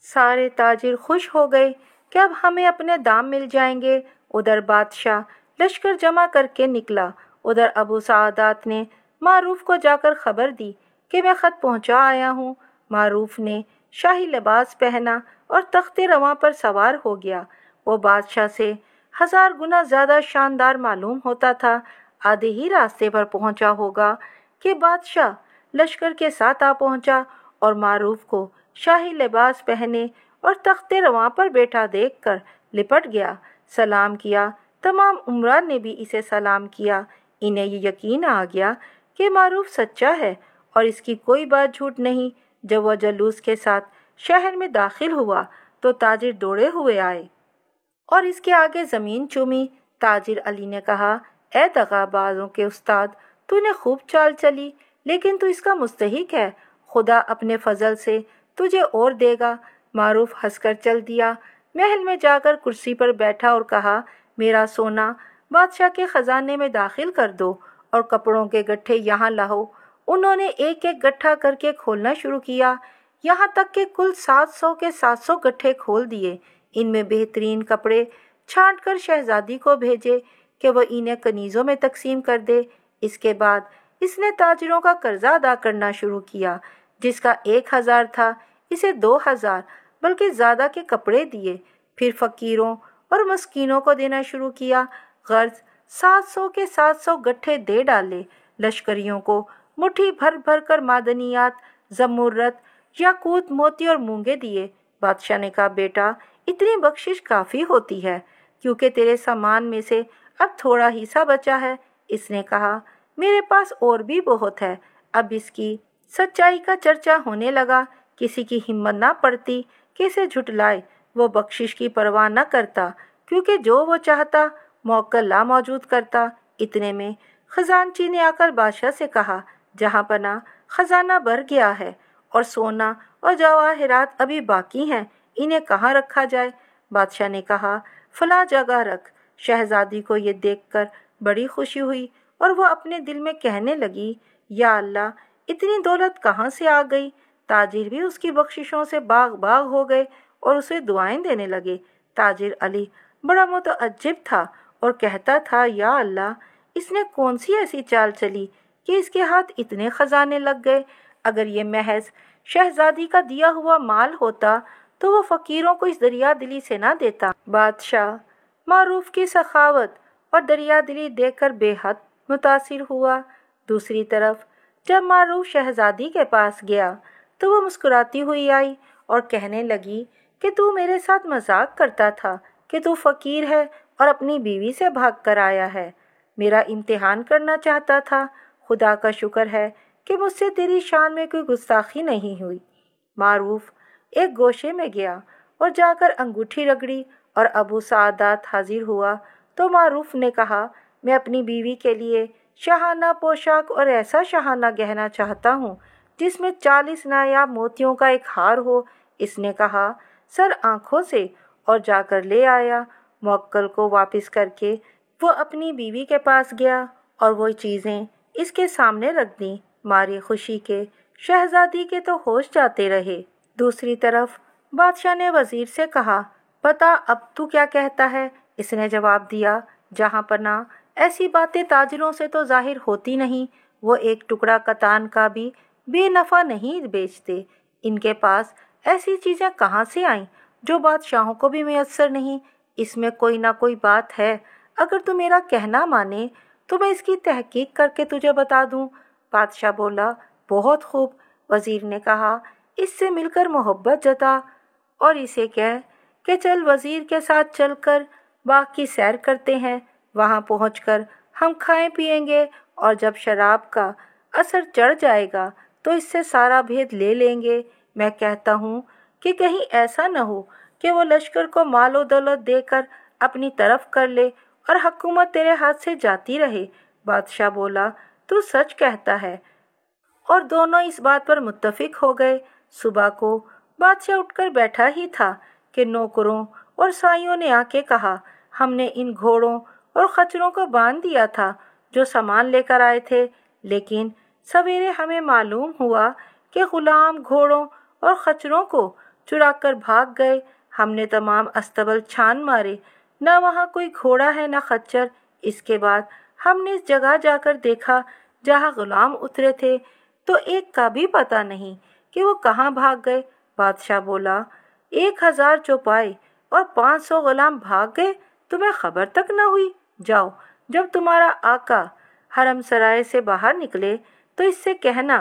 सारे ताजिर खुश हो गए कि अब हमें अपने दाम मिल जाएंगे। उधर बादशाह लश्कर जमा करके निकला। उधर अबू सादात ने मारूफ को जाकर खबर दी कि मैं ख़त पहुंचा आया हूँ। मारूफ ने शाही लिबास पहना और तख्ते रवां पर सवार हो गया। वो बादशाह से 1000 गुना ज़्यादा शानदार मालूम होता था। आधे ही रास्ते पर पहुंचा होगा कि बादशाह लश्कर के साथ आ पहुंचा और मारूफ को शाही लिबास पहने और तख्ते रवां पर बैठा देखकर लिपट गया। सलाम किया। तमाम उमरा ने भी इसे सलाम किया। इन्हें ये यकीन आ गया कि मारूफ सच्चा है और इसकी कोई बात झूठ नहीं। जब वह जलूस के साथ शहर में दाखिल हुआ तो ताजिर दौड़े हुए आए और इसके आगे ज़मीन चूमी। ताजिर अली ने कहा, ए दगाबाजों के उस्ताद, तूने खूब चाल चली, लेकिन तू इसका मुस्तहिक है। खुदा अपने फजल से तुझे और देगा। मारूफ हंसकर चल दिया। महल में जाकर कुर्सी पर बैठा और कहा, मेरा सोना बादशाह के ख़जाने में दाखिल कर दो और कपड़ों के गट्ठे यहाँ लाओ। उन्होंने एक एक गट्ठा करके खोलना शुरू किया, यहाँ तक कि कुल 700 के 700 गट्ठे खोल दिए। इनमें बेहतरीन कपड़े छांट कर शहजादी को भेजे कि वह इन्हें कनीज़ों में तकसीम कर दे। इसके बाद इसने ताजिरों का कर्जा अदा करना शुरू किया। जिसका 1000 था, इसे 2000 बल्कि ज़्यादा के कपड़े दिए। फिर फ़कीरों और मस्कीनों को देना शुरू किया। गर्ज 700 के 700 गट्ठे दे डाले। लश्करियों को मुट्ठी भर भर कर मादनियात, जमुर्रत, याकूत, मोती और मूंगे दिए। बादशाह ने कहा, बेटा इतनी बख्शिश काफ़ी होती है, क्योंकि तेरे सामान में से अब थोड़ा ही सा बचा है। इसने कहा, मेरे पास और भी बहुत है। अब इसकी सच्चाई का चर्चा होने लगा। किसी की हिम्मत ना पड़ती कि इसे झुटलाए। वो बख्शिश की परवाह न करता, क्योंकि जो वो चाहता मौक्कल ला मौजूद करता। इतने में खजानची ने आकर बादशाह से कहा, जहाँ पना खजाना भर गया है और सोना और जवाहरात अभी बाकी हैं, इन्हें कहाँ रखा जाए? बादशाह ने कहा, फला जगह रख। शहजादी को ये देखकर बड़ी खुशी हुई और वह अपने दिल में कहने लगी, या अल्लाह, इतनी दौलत कहाँ से आ गई? ताजिर भी उसकी बख्शिशों से बाग बाग हो गए और उसे दुआएं देने लगे। ताजिर अली बड़ा मुतअज्जिब था और कहता था, या अल्लाह, इसने कौन सी ऐसी चाल चली कि इसके हाथ इतने खजाने लग गए? अगर ये महज शहजादी का दिया हुआ माल होता तो वो फ़कीरों को इस दरिया दिली से ना देता। बादशाह मारूफ की सखावत और दरिया दिली देखकर बेहद मुतासिर हुआ। दूसरी तरफ जब मारूफ शहजादी के पास गया तो वो मुस्कुराती हुई आई और कहने लगी कि तू मेरे साथ मजाक करता था कि तू फ़कीर है और अपनी बीवी से भाग कर आया है। मेरा इम्तिहान करना चाहता था। खुदा का शुक्र है कि मुझसे तेरी शान में कोई गुस्ताखी नहीं हुई। मारूफ एक गोशे में गया और जाकर अंगूठी रगड़ी और अबू सादात हाजिर हुआ तो मारूफ ने कहा, मैं अपनी बीवी के लिए शाहाना पोशाक और ऐसा शाहाना गहना चाहता हूँ जिसमें 40 नायाब मोतियों का एक हार हो। इसने कहा, सर आंखों से, और जाकर ले आया। मुवक्किल को वापस करके वो अपनी बीवी के पास गया और वो चीज़ें इसके सामने रख दी। मारी खुशी के शहजादी के तो होश जाते रहे। दूसरी तरफ बादशाह ने वजीर से कहा, बता अब तू क्या कहता है? इसने जवाब दिया, जहाँ पना ऐसी बातें ताजिरों से तो जाहिर होती नहीं। वो एक टुकड़ा कतान का भी बेनफ़ा नहीं बेचते। इनके पास ऐसी चीज़ें कहाँ से आईं जो बादशाहों को भी मैसर नहीं? इसमें कोई ना कोई बात है। अगर तू मेरा कहना माने तो मैं इसकी तहकीक करके तुझे बता दूं। बादशाह बोला, बहुत खूब। वजीर ने कहा, इससे मिलकर मोहब्बत जता और इसे कह कि चल वजीर के साथ चलकर बाग की सैर करते हैं। वहाँ पहुंचकर हम खाएं पिएंगे और जब शराब का असर चढ़ जाएगा तो इससे सारा भेद ले लेंगे। मैं कहता हूँ कि कहीं ऐसा न हो कि वो लश्कर को मालो दौलत देकर अपनी तरफ कर ले और हुकूमत तेरे हाथ से जाती रहे। बादशाह बोला, तू सच कहता है। और दोनों इस बात पर मुत्तफिक हो गए। सुबह को बादशाह उठकर बैठा ही था कि नौकरों और साइयों ने आके कहा, हमने इन घोड़ों और खच्चरों को बांध दिया था जो सामान लेकर आए थे, लेकिन सवेरे हमें मालूम हुआ कि गुलाम घोड़ों और खच्चरों को चुरा कर भाग गए। हमने तमाम अस्तबल छान मारे, न वहाँ कोई घोड़ा है न खच्चर। इसके बाद हमने इस जगह जाकर देखा जहाँ गुलाम उतरे थे, तो एक का भी पता नहीं कि वो कहाँ भाग गए। बादशाह बोला, 1000 चौपाए और 500 गुलाम भाग गए, तुम्हें खबर तक न हुई? जाओ, जब तुम्हारा आका हरम सराय से बाहर निकले तो इससे कहना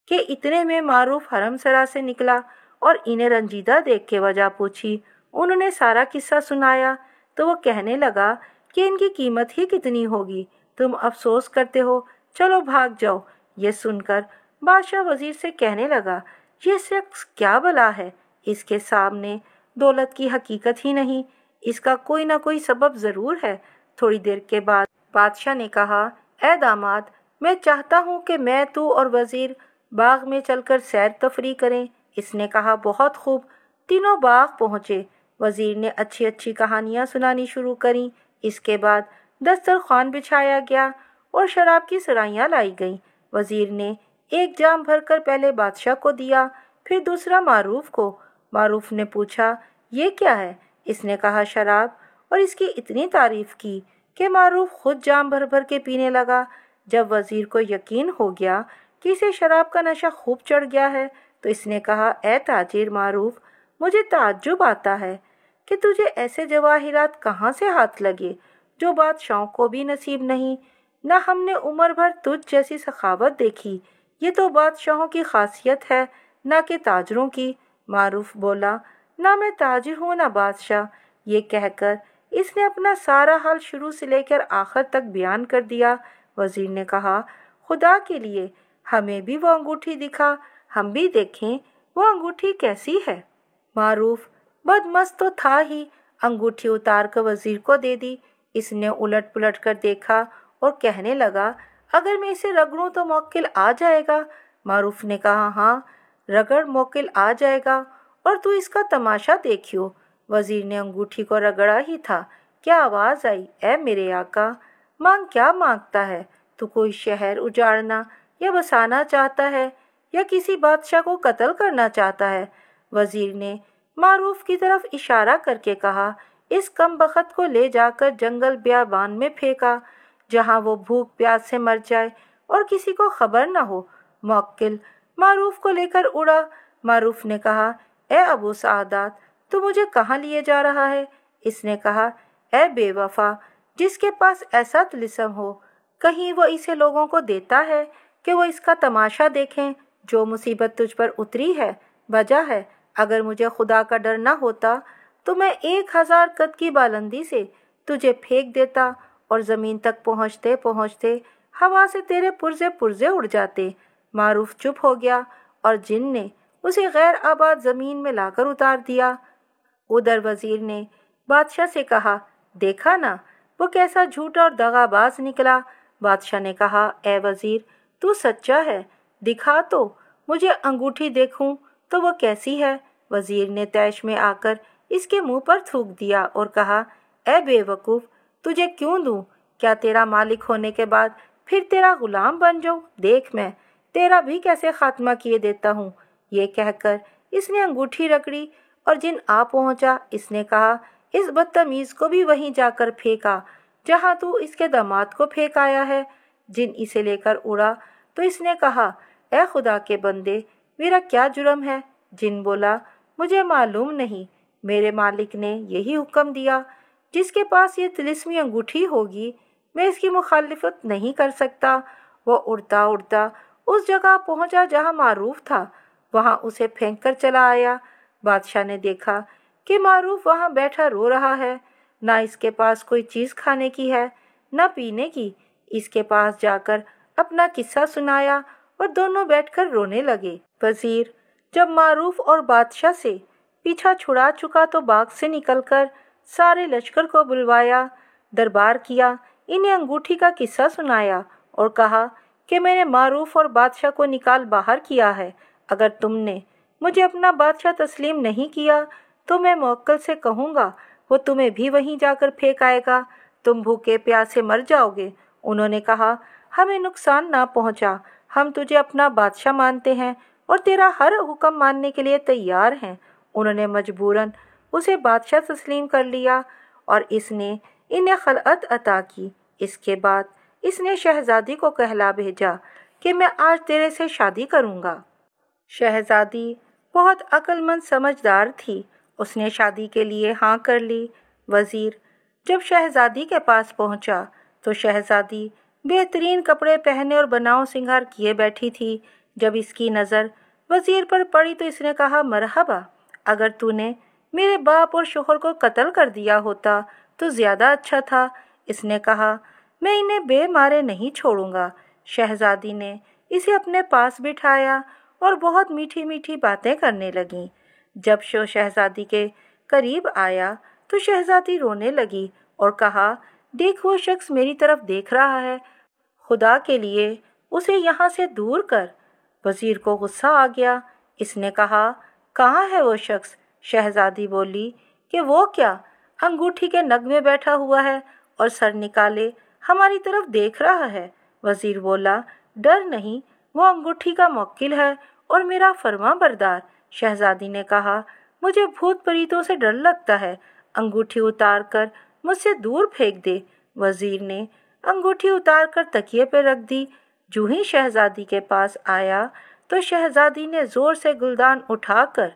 कि इतने में मारूफ हरम सराय से निकला और इन्हें रंजीदा देख के वजह पूछी। उन्होंने सारा किस्सा सुनाया तो वो कहने लगा कि इनकी कीमत ही कितनी होगी, तुम अफसोस करते हो, चलो भाग जाओ। ये सुनकर बादशाह वजीर से कहने लगा, ये शख्स क्या भला है? इसके सामने दौलत की हकीकत ही नहीं, इसका कोई ना कोई सबब ज़रूर है। थोड़ी देर के बाद बादशाह ने कहा, ए दामाद, मैं चाहता हूँ कि मैं, तू और वजीर बाग में चलकर सैर तफरी करें। इसने कहा, बहुत खूब। तीनों बाग पहुँचे। वजीर ने अच्छी अच्छी कहानियाँ सुनानी शुरू करीं। इसके बाद दस्तरखान बिछाया गया और शराब की सराइयाँ लाई गईं। वजीर ने एक जाम भरकर पहले बादशाह को दिया, फिर दूसरा मारूफ को। मारूफ ने पूछा, ये क्या है? इसने कहा, शराब, और इसकी इतनी तारीफ की कि मारूफ खुद जाम भर भर के पीने लगा। जब वजीर को यकीन हो गया कि इसे शराब का नशा खूब चढ़ गया है तो इसने कहा, ए ताजिर मारूफ, मुझे ताज्जुब आता है कि तुझे ऐसे जवाहिरात कहाँ से हाथ लगे जो बादशाहों को भी नसीब नहीं। न हमने उम्र भर तुझ जैसी सखावत देखी। ये तो बादशाहों की खासियत है, ना कि ताजरों की। मारूफ बोला, ना मैं ताजिर हूँ ना बादशाह। ये कहकर इसने अपना सारा हाल शुरू से लेकर आखिर तक बयान कर दिया। वजीर ने कहा, खुदा के लिए हमें भी वो अंगूठी दिखा, हम भी देखें वो अंगूठी कैसी है। मारूफ बदमस्त तो था ही, अंगूठी उतार कर वजीर को दे दी। इसने उलट पुलट कर देखा और कहने लगा, अगर मैं इसे रगड़ूं तो मौक्किल आ जाएगा। मारूफ ने कहा, हाँ रगड़, मौक्किल आ जाएगा, और तू इसका तमाशा देखियो। वजीर ने अंगूठी को रगड़ा ही था, क्या आवाज़ आई, ऐ मेरे आका, मांग क्या मांगता है? तू कोई शहर उजाड़ना या बसाना चाहता है, या किसी बादशाह को कत्ल करना चाहता है? वजीर ने मारूफ की तरफ इशारा करके कहा, इस कमबख्त को ले जाकर जंगल बियाबान में फेंका, जहाँ वो भूख प्यास से मर जाए और किसी को खबर न हो। मौक्किल मारूफ को लेकर उड़ा। मारूफ ने कहा, ए अबू सादात, तू मुझे कहाँ लिए जा रहा है? इसने कहा, ए बेवफा, जिसके पास ऐसा तिलिस्म हो, कहीं वो इसे लोगों को देता है कि वो इसका तमाशा देखें। जो मुसीबत तुझ पर उतरी है, वजह है, अगर मुझे खुदा का डर न होता तो मैं 1000 कद की बुलंदी से तुझे फेंक देता और ज़मीन तक पहुँचते पहुँचते हवा से तेरे पुर्जे पुर्जे उड़ जाते। मारूफ चुप हो गया और जिन ने उसे गैर आबाद ज़मीन में लाकर उतार दिया। उधर वजीर ने बादशाह से कहा, देखा ना वो कैसा झूठा और दगाबाज निकला। बादशाह ने कहा, ए वजीर, तू सच्चा है, दिखा तो मुझे अंगूठी देखूं तो वो कैसी है। वजीर ने तैश में आकर इसके मुंह पर थूक दिया और कहा, ए बेवकूफ़, तुझे क्यों दूं? क्या तेरा मालिक होने के बाद फिर तेरा गुलाम बन जाऊं? देख मैं तेरा भी कैसे खात्मा किए देता हूँ। ये कहकर इसने अंगूठी रगड़ी और जिन आ पहुंचा। इसने कहा, इस बदतमीज़ को भी वहीं जाकर फेंका जहाँ तू इसके दामाद को फेंक आया है। जिन इसे लेकर उड़ा तो इसने कहा, ए खुदा के बंदे, मेरा क्या जुर्म है? जिन बोला, मुझे मालूम नहीं, मेरे मालिक ने यही हुक्म दिया। जिसके पास ये तिलिस्मी अंगूठी होगी, मैं इसकी मुखालिफत नहीं कर सकता। वो उड़ता उड़ता उस जगह पहुंचा जहां मारूफ था, वहां उसे फेंक कर चला आया। बादशाह ने देखा कि मारूफ वहां बैठा रो रहा है, ना इसके पास कोई चीज़ खाने की है न पीने की। इसके पास जाकर अपना किस्सा सुनाया और दोनों बैठकर रोने लगे। वजीर जब मारूफ और बादशाह से पीछा छुड़ा चुका तो बाग से निकलकर सारे लश्कर को बुलवाया, दरबार किया, इन्हें अंगूठी का किस्सा सुनाया और कहा कि मैंने मारूफ और बादशाह को निकाल बाहर किया है। अगर तुमने मुझे अपना बादशाह तस्लीम नहीं किया तो मैं मौक्कल से कहूँगा, वो तुम्हें भी वहीं जाकर फेंक आएगा, तुम भूखे प्यासे मर जाओगे। उन्होंने कहा, हमें नुकसान ना पहुँचा, हम तुझे अपना बादशाह मानते हैं और तेरा हर हुक्म मानने के लिए तैयार हैं। उन्होंने मजबूरन उसे बादशाह तस्लीम कर लिया और इसने इन्हें खलअत अता की। इसके बाद इसने शहजादी को कहला भेजा कि मैं आज तेरे से शादी करूँगा। शहजादी बहुत अक्लमंद समझदार थी, उसने शादी के लिए हाँ कर ली। वज़ीर जब शहजादी के पास पहुँचा तो शहजादी बेहतरीन कपड़े पहने और बनाव सिंगार किए बैठी थी। जब इसकी नज़र वज़ीर पर पड़ी तो इसने कहा, मरहबा, अगर तूने मेरे बाप और शोहर को कत्ल कर दिया होता तो ज़्यादा अच्छा था। इसने कहा, मैं इन्हें बेमारे नहीं छोड़ूंगा। शहजादी ने इसे अपने पास बिठाया और बहुत मीठी मीठी बातें करने लगीं। जब शहजादी के करीब आया तो शहजादी रोने लगी और कहा, देख वो शख्स मेरी तरफ देख रहा है, खुदा के लिए उसे यहाँ से दूर कर। वज़ीर को गुस्सा आ गया। इसने कहा, कहाँ है वो शख्स? शहजादी बोली कि वो क्या, अंगूठी के नग में बैठा हुआ है और सर निकाले हमारी तरफ देख रहा है। वज़ीर बोला, डर नहीं, वो अंगूठी का मौक्किल है और मेरा फर्मा बरदार। शहजादी ने कहा, मुझे भूत प्रेतों से डर लगता है, अंगूठी उतार कर मुझसे दूर फेंक दे। वज़ीर ने अंगूठी उतार कर तकिए पर रख दी। जूँ ही शहजादी के पास आया तो शहजादी ने ज़ोर से गुलदान उठाकर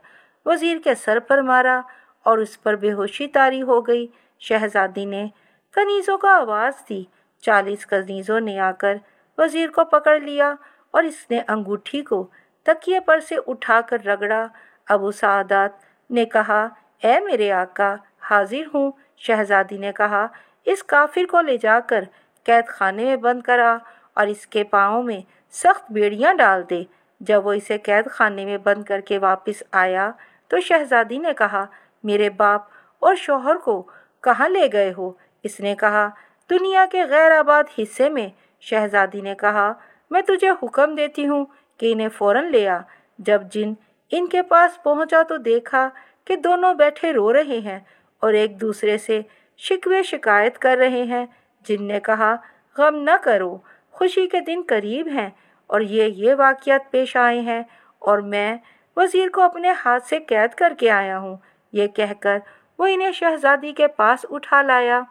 वज़ीर के सर पर मारा और उस पर बेहोशी तारी हो गई। शहजादी ने कनीज़ों को आवाज़ दी। 40 कनीज़ों ने आकर वज़ीर को पकड़ लिया और इसने अंगूठी को तकिए पर से उठाकर रगड़ा। अबू सादात ने कहा, ए मेरे आका, हाजिर हूँ। शहजादी ने कहा, इस काफिर को ले जाकर कैद खाने में बंद करा और इसके पाँव में सख्त बेड़ियाँ डाल दे। जब वो इसे कैद खाने में बंद करके वापस आया तो शहजादी ने कहा, मेरे बाप और शौहर को कहाँ ले गए हो? इसने कहा, दुनिया के गैर आबाद हिस्से में। शहजादी ने कहा, मैं तुझे हुक्म देती हूँ कि इन्हें फ़ौरन ले आ। जब जिन इनके पास पहुँचा तो देखा कि दोनों बैठे रो रहे हैं और एक दूसरे से शिकवे शिकायत कर रहे हैं। जिन ने कहा, गम न करो, खुशी के दिन करीब हैं और ये वाक़ियात पेश आए हैं और मैं वज़ीर को अपने हाथ से कैद करके आया हूँ। ये कहकर वो इन्हें शहजादी के पास उठा लाया।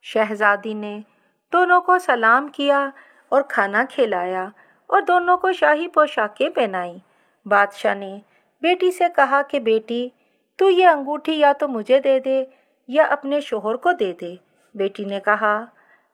शहजादी ने दोनों को सलाम किया और खाना खिलाया और दोनों को शाही पोशाकें पहनाई। बादशाह ने बेटी से कहा कि बेटी, तू ये अंगूठी या तो मुझे दे दे या अपने शोहर को दे दे। बेटी ने कहा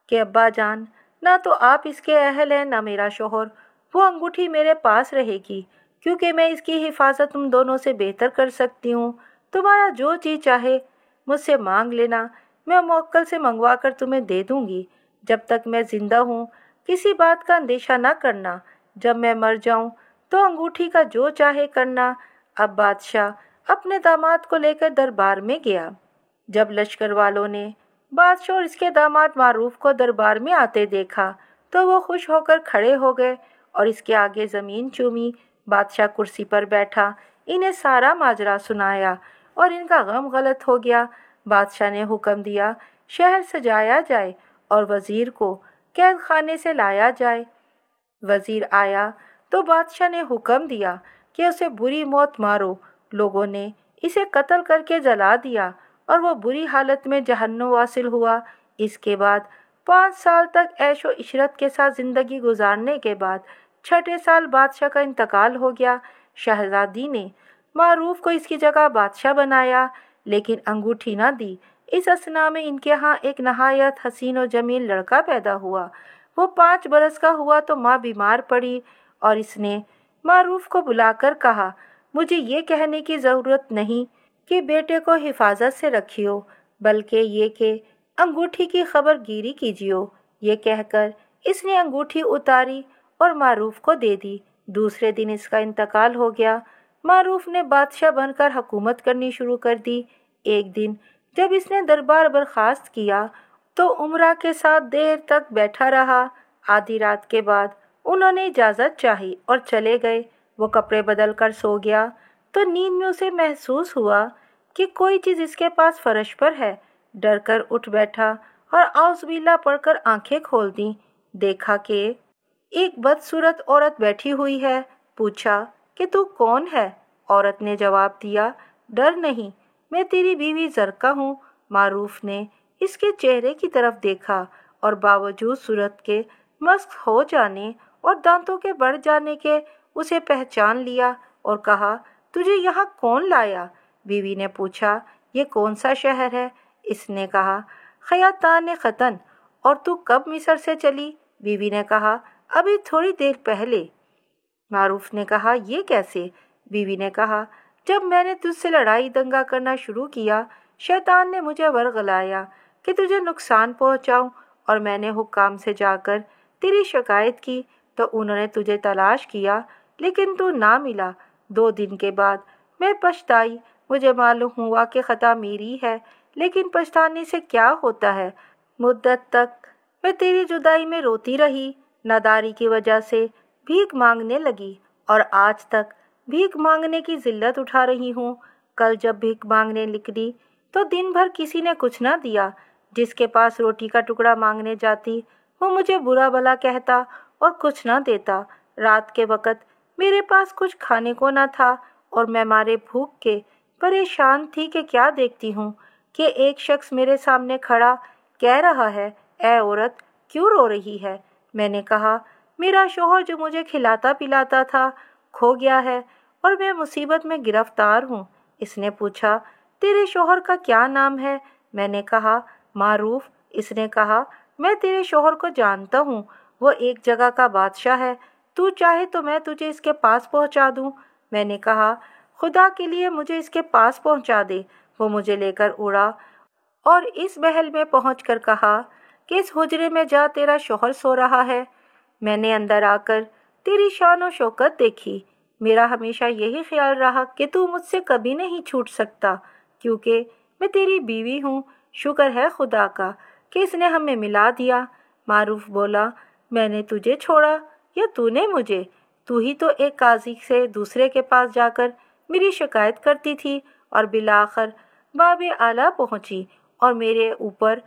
कि अब्बा जान, ना तो आप इसके अहल हैं ना मेरा शोहर। वो अंगूठी मेरे पास रहेगी क्योंकि मैं इसकी हिफाजत तुम दोनों से बेहतर कर सकती हूँ। तुम्हारा जो चीज़ चाहे मुझसे मांग लेना, मैं मौक्कल से मंगवा कर तुम्हें दे दूँगी। जब तक मैं ज़िंदा हूँ किसी बात का अंदेशा ना करना। जब मैं मर जाऊँ तो अंगूठी का जो चाहे करना। अब बादशाह अपने दामाद को लेकर दरबार में गया। जब लश्कर वालों ने बादशाह और इसके दामाद मारूफ को दरबार में आते देखा तो वो खुश होकर खड़े हो गए और इसके आगे ज़मीन चूमी। बादशाह कुर्सी पर बैठा इन्हें सारा माजरा सुनाया और इनका गम गलत हो गया। बादशाह ने हुक्म दिया, शहर सजाया जाए और वज़ीर को कैद खाने से लाया जाए। वज़ीर आया तो बादशाह ने हुक्म दिया कि उसे बुरी मौत मारो। लोगों ने इसे कत्ल करके जला दिया और वो बुरी हालत में जहन्नुम वासिल हुआ। इसके बाद 5 साल तक ऐशो इशरत के साथ ज़िंदगी गुजारने के बाद 6ठे साल बादशाह का इंतकाल हो गया। शहजादी ने मारूफ को इसकी जगह बादशाह बनाया लेकिन अंगूठी ना दी। इस असना में इनके यहाँ एक नहायत हसीन और जमील लड़का पैदा हुआ। वो 5 बरस का हुआ तो माँ बीमार पड़ी और इसने मारूफ को बुलाकर कहा, मुझे ये कहने की ज़रूरत नहीं कि बेटे को हिफाजत से रखियो, बल्कि ये कि अंगूठी की खबर गिरी कीजियो। ये कहकर इसने अंगूठी उतारी और मारूफ को दे दी। दूसरे दिन इसका इंतकाल हो गया। मारूफ ने बादशाह बनकर हुकूमत करनी शुरू कर दी। एक दिन जब इसने दरबार बर्खास्त किया तो उमरा के साथ देर तक बैठा रहा। आधी रात के बाद उन्होंने इजाज़त चाही और चले गए। वो कपड़े बदल कर सो गया तो नींद में उसे महसूस हुआ कि कोई चीज़ इसके पास फर्श पर है। डर कर उठ बैठा और आउज़बिल्ला पढ़कर आंखें खोल दी। देखा कि एक बदसूरत औरत बैठी हुई है। पूछा कि तू कौन है? औरत ने जवाब दिया, डर नहीं, मैं तेरी बीवी ज़रका हूँ। मारूफ ने इसके चेहरे की तरफ देखा और बावजूद सूरत के मस्क हो जाने और दांतों के बढ़ जाने के उसे पहचान लिया और कहा, तुझे यहाँ कौन लाया? बीवी ने पूछा, ये कौन सा शहर है? इसने कहा, खयातान ख़तन। और तू कब मिस्र से चली? बीवी ने कहा, अभी थोड़ी देर पहले। मारूफ ने कहा, ये कैसे? बीवी ने कहा, जब मैंने तुझसे लड़ाई दंगा करना शुरू किया, शैतान ने मुझे वर्गलाया कि तुझे नुकसान पहुंचाऊं और मैंने हुक्काम से जाकर तेरी शिकायत की तो उन्होंने तुझे तलाश किया लेकिन तू ना मिला। 2 दिन के बाद मैं पछताई। मुझे मालूम हुआ कि ख़ता मेरी है, लेकिन पछताने से क्या होता है। मुद्दत तक मैं तेरी जुदाई में रोती रही। नादारी की वजह से भीख मांगने लगी और आज तक भीख मांगने की जिल्लत उठा रही हूँ। कल जब भीख मांगने निकली तो दिन भर किसी ने कुछ ना दिया। जिसके पास रोटी का टुकड़ा मांगने जाती वो मुझे बुरा भला कहता और कुछ ना देता। रात के वक़्त मेरे पास कुछ खाने को ना था और मैं मारे भूख के परेशान थी कि क्या देखती हूँ कि एक शख्स मेरे सामने खड़ा कह रहा है, ऐ औरत, क्यों रो रही है? मैंने कहा, मेरा शौहर जो मुझे खिलाता पिलाता था खो गया है और मैं मुसीबत में गिरफ्तार हूँ। इसने पूछा, तेरे शौहर का क्या नाम है? मैंने कहा, मारूफ। اس نے کہا، میں تیرے شوہر کو جانتا ہوں، وہ ایک جگہ کا بادشاہ ہے، تو چاہے تو میں تجھے اس کے پاس پہنچا دوں۔ میں نے کہا، خدا کے لیے مجھے اس کے پاس پہنچا دے۔ وہ مجھے لے کر اڑا اور اس محل میں پہنچ کر کہا کہ اس حجرے میں جا، تیرا شوہر سو رہا ہے۔ میں نے اندر آ کر تیری شان و شوکت دیکھی۔ میرا ہمیشہ یہی خیال رہا کہ تو مجھ سے کبھی نہیں چھوٹ سکتا، کیونکہ میں تیری بیوی ہوں۔ شکر ہے خدا کا کہ اس نے ہمیں ملا دیا۔ معروف بولا، میں نے تجھے چھوڑا یا تو نے مجھے؟ تو ہی تو ایک قاضی سے دوسرے کے پاس جا کر میری شکایت کرتی تھی، اور بالآخر باب اعلیٰ پہنچی اور میرے اوپر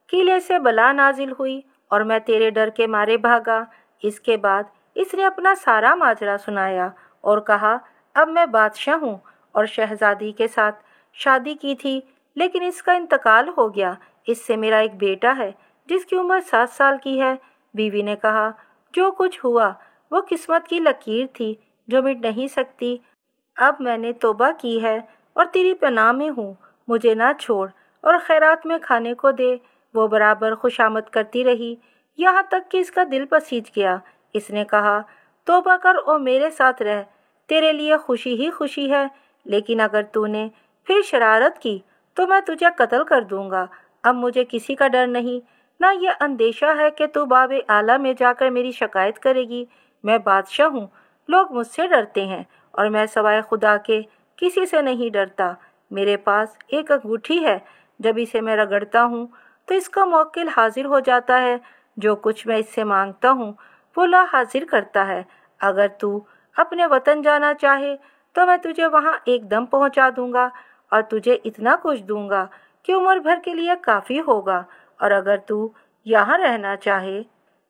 قلعے سے بلا نازل ہوئی اور میں تیرے ڈر کے مارے بھاگا۔ اس کے بعد اس نے اپنا سارا ماجرا سنایا اور کہا، اب میں بادشاہ ہوں اور شہزادی کے ساتھ شادی کی تھی، لیکن اس کا انتقال ہو گیا۔ اس سے میرا ایک بیٹا ہے جس کی عمر 7 سال کی ہے۔ بیوی نے کہا، جو کچھ ہوا وہ قسمت کی لکیر تھی جو مٹ نہیں سکتی۔ اب میں نے توبہ کی ہے اور تیری پناہ میں ہوں، مجھے نہ چھوڑ اور خیرات میں کھانے کو دے۔ وہ برابر خوشامد کرتی رہی یہاں تک کہ اس کا دل پسیج گیا۔ اس نے کہا، توبہ کر اور میرے ساتھ رہ، تیرے لیے خوشی ہی خوشی ہے، لیکن اگر تو نے پھر شرارت کی تو میں تجھے قتل کر دوں گا۔ اب مجھے کسی کا ڈر نہیں، نہ یہ اندیشہ ہے کہ تو باب اعلیٰ میں جا کر میری شکایت کرے گی۔ میں بادشاہ ہوں، لوگ مجھ سے ڈرتے ہیں اور میں سوائے خدا کے کسی سے نہیں ڈرتا۔ میرے پاس ایک انگوٹھی ہے، جب اسے میں رگڑتا ہوں تو اس کا موکل حاضر ہو جاتا ہے۔ جو کچھ میں اس سے مانگتا ہوں وہ لا حاضر کرتا ہے۔ اگر تو اپنے وطن جانا چاہے تو میں تجھے وہاں ایک دم پہنچا دوں گا اور تجھے اتنا کچھ دوں گا کہ عمر بھر کے لیے کافی ہوگا، اور اگر تو یہاں رہنا چاہے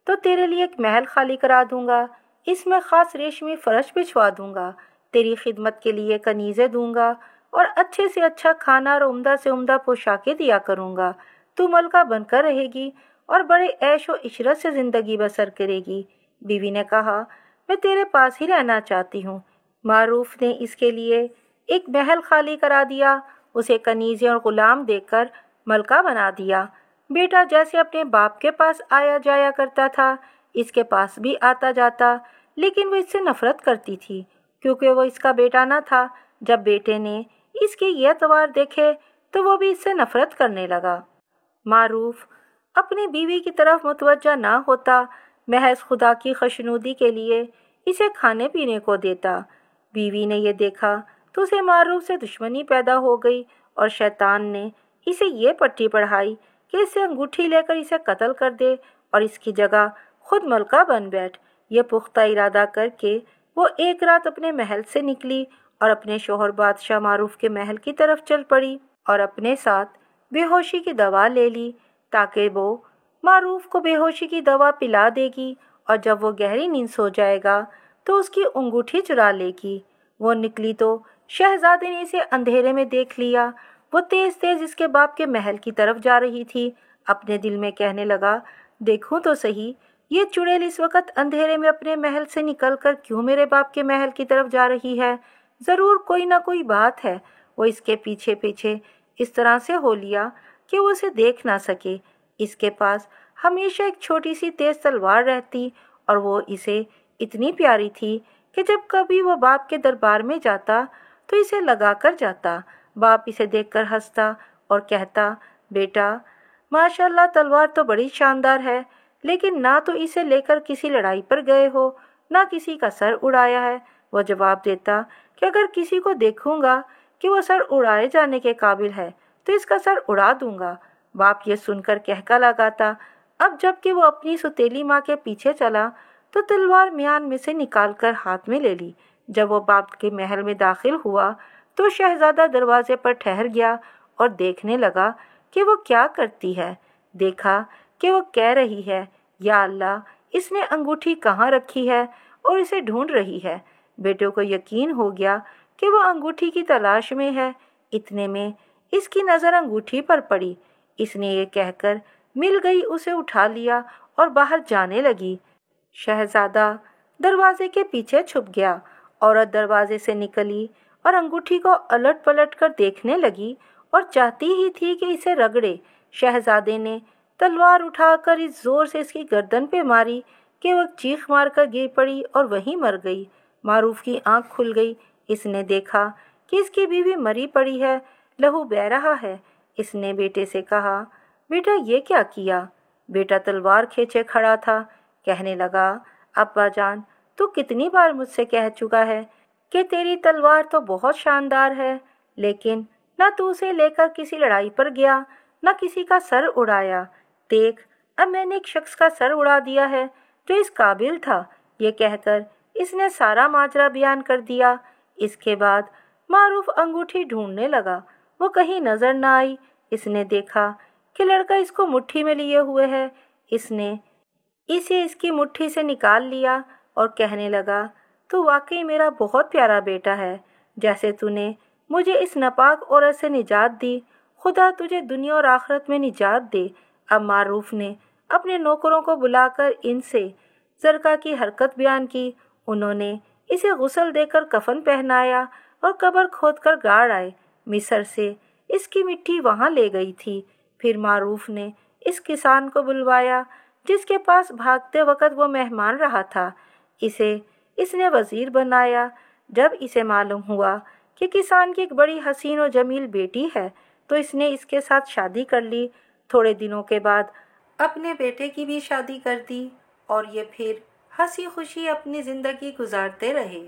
تو تیرے لیے ایک محل خالی کرا دوں گا، اس میں خاص ریشمی فرش بچھوا دوں گا، تیری خدمت کے لیے کنیزیں دوں گا اور اچھے سے اچھا کھانا اور عمدہ سے عمدہ پوشاکیں دیا کروں گا۔ تو ملکہ بن کر رہے گی اور بڑے عیش و عشرت سے زندگی بسر کرے گی۔ بیوی نے کہا، میں تیرے پاس ہی رہنا چاہتی ہوں۔ معروف نے اس کے لیے ایک محل خالی کرا دیا، اسے کنیزیں اور غلام دے کر ملکہ بنا دیا۔ بیٹا جیسے اپنے باپ کے پاس آیا جایا کرتا تھا، اس کے پاس بھی آتا جاتا، لیکن وہ اس سے نفرت کرتی تھی کیونکہ وہ اس کا بیٹا نہ تھا۔ جب بیٹے نے اس کے یہ اتوار دیکھے تو وہ بھی اس سے نفرت کرنے لگا۔ معروف اپنی بیوی کی طرف متوجہ نہ ہوتا، محض خدا کی خوشنودی کے لیے اسے کھانے پینے کو دیتا۔ بیوی نے یہ دیکھا تو اسے معروف سے دشمنی پیدا ہو گئی اور شیطان نے اسے یہ پٹی پڑھائی کہ اسے انگوٹھی لے کر اسے قتل کر دے اور اس کی جگہ خود ملکہ بن بیٹھ۔ یہ پختہ ارادہ کر کے وہ ایک رات اپنے محل سے نکلی اور اپنے شوہر بادشاہ معروف کے محل کی طرف چل پڑی اور اپنے ساتھ بے ہوشی کی دوا لے لی تاکہ وہ معروف کو بے ہوشی کی دوا پلا دے گی اور جب وہ گہری نیند سو جائے گا تو اس کی انگوٹھی چرا لے گی۔ وہ نکلی تو شہزادے نے اسے اندھیرے میں دیکھ لیا۔ وہ تیز تیز اس کے باپ کے محل کی طرف جا رہی تھی۔ اپنے دل میں کہنے لگا، دیکھوں تو صحیح یہ چڑیل اس وقت اندھیرے میں اپنے محل سے نکل کر کیوں میرے باپ کے محل کی طرف جا رہی ہے؟ ضرور کوئی نہ کوئی بات ہے۔ وہ اس کے پیچھے پیچھے اس طرح سے ہو لیا کہ وہ اسے دیکھ نہ سکے۔ اس کے پاس ہمیشہ ایک چھوٹی سی تیز تلوار رہتی اور وہ اسے اتنی پیاری تھی کہ جب کبھی وہ باپ کے دربار میں جاتا تو اسے لگا کر جاتا۔ باپ اسے دیکھ کر ہنستا اور کہتا، بیٹا ماشاءاللہ تلوار تو بڑی شاندار ہے، لیکن نہ تو اسے لے کر کسی لڑائی پر گئے ہو، نہ کسی کا سر اڑایا ہے۔ وہ جواب دیتا کہ اگر کسی کو دیکھوں گا کہ وہ سر اڑائے جانے کے قابل ہے تو اس کا سر اڑا دوں گا۔ باپ یہ سن کر کہکا لگاتا۔ اب جب کہ وہ اپنی ستیلی ماں کے پیچھے چلا تو تلوار میان میں سے نکال کر ہاتھ میں لے لی۔ جب وہ باپ کے محل میں داخل ہوا تو شہزادہ دروازے پر ٹھہر گیا اور دیکھنے لگا کہ وہ کیا کرتی ہے۔ دیکھا کہ وہ کہہ رہی ہے، یا اللہ، اس نے انگوٹھی کہاں رکھی ہے اور اسے ڈھونڈ رہی ہے۔ بیٹے کو یقین ہو گیا کہ وہ انگوٹھی کی تلاش میں ہے۔ اتنے میں اس کی نظر انگوٹھی پر پڑی۔ اس نے یہ کہہ کر مل گئی اسے اٹھا لیا اور باہر جانے لگی۔ شہزادہ دروازے کے پیچھے چھپ گیا۔ عورت دروازے سے نکلی اور انگوٹھی کو الٹ پلٹ کر دیکھنے لگی اور چاہتی ہی تھی کہ اسے رگڑے۔ شہزادے نے तलवार उठाकर इस जोर से इसकी गर्दन पे मारी कि वह चीख मारकर गिर पड़ी और वहीं मर गई। मारूफ की आंख खुल गई। इसने देखा कि इसकी बीवी मरी पड़ी है, लहू बह रहा है। इसने बेटे से कहा, बेटा ये क्या किया? बेटा तलवार खींचे खड़ा था। कहने लगा, अब्बा जान, तू कितनी बार मुझसे कह चुका है कि तेरी तलवार तो बहुत शानदार है, लेकिन न तू उसे लेकर किसी लड़ाई पर गया, न किसी का सर उड़ाया। देख, अब मैंने एक शख्स का सर उड़ा दिया है जो इस काबिल था। ये कहकर इसने सारा माजरा बयान कर दिया। इसके बाद मारूफ अंगूठी ढूंढने लगा। वो कहीं नजर न आई। इसने देखा कि लड़का इसको मुट्ठी में लिए हुए है। इसने इसे इसकी मुट्ठी से निकाल लिया और कहने लगा, तू वाकई मेरा बहुत प्यारा बेटा है। जैसे तूने मुझे इस नापाक औरत से निजात दी, खुदा तुझे दुनिया और आखिरत में निजात दे। अब मारूफ ने अपने नौकरों को बुलाकर इनसे जरका की हरकत बयान की। उन्होंने इसे गुस्ल देकर कफन पहनाया और कब्र खोदकर गाड़ आए। मिस्र से इसकी मिट्टी वहां ले गई थी। फिर मारूफ ने इस किसान को बुलवाया जिसके पास भागते वक्त वो मेहमान रहा था। इसे इसने वजीर बनाया। जब इसे मालूम हुआ कि किसान की एक बड़ी हसीन और जमील बेटी है, तो इसने इसके साथ शादी कर ली। थोड़े दिनों के बाद अपने बेटे की भी शादी कर दी और ये फिर हंसी खुशी अपनी ज़िंदगी गुजारते रहे।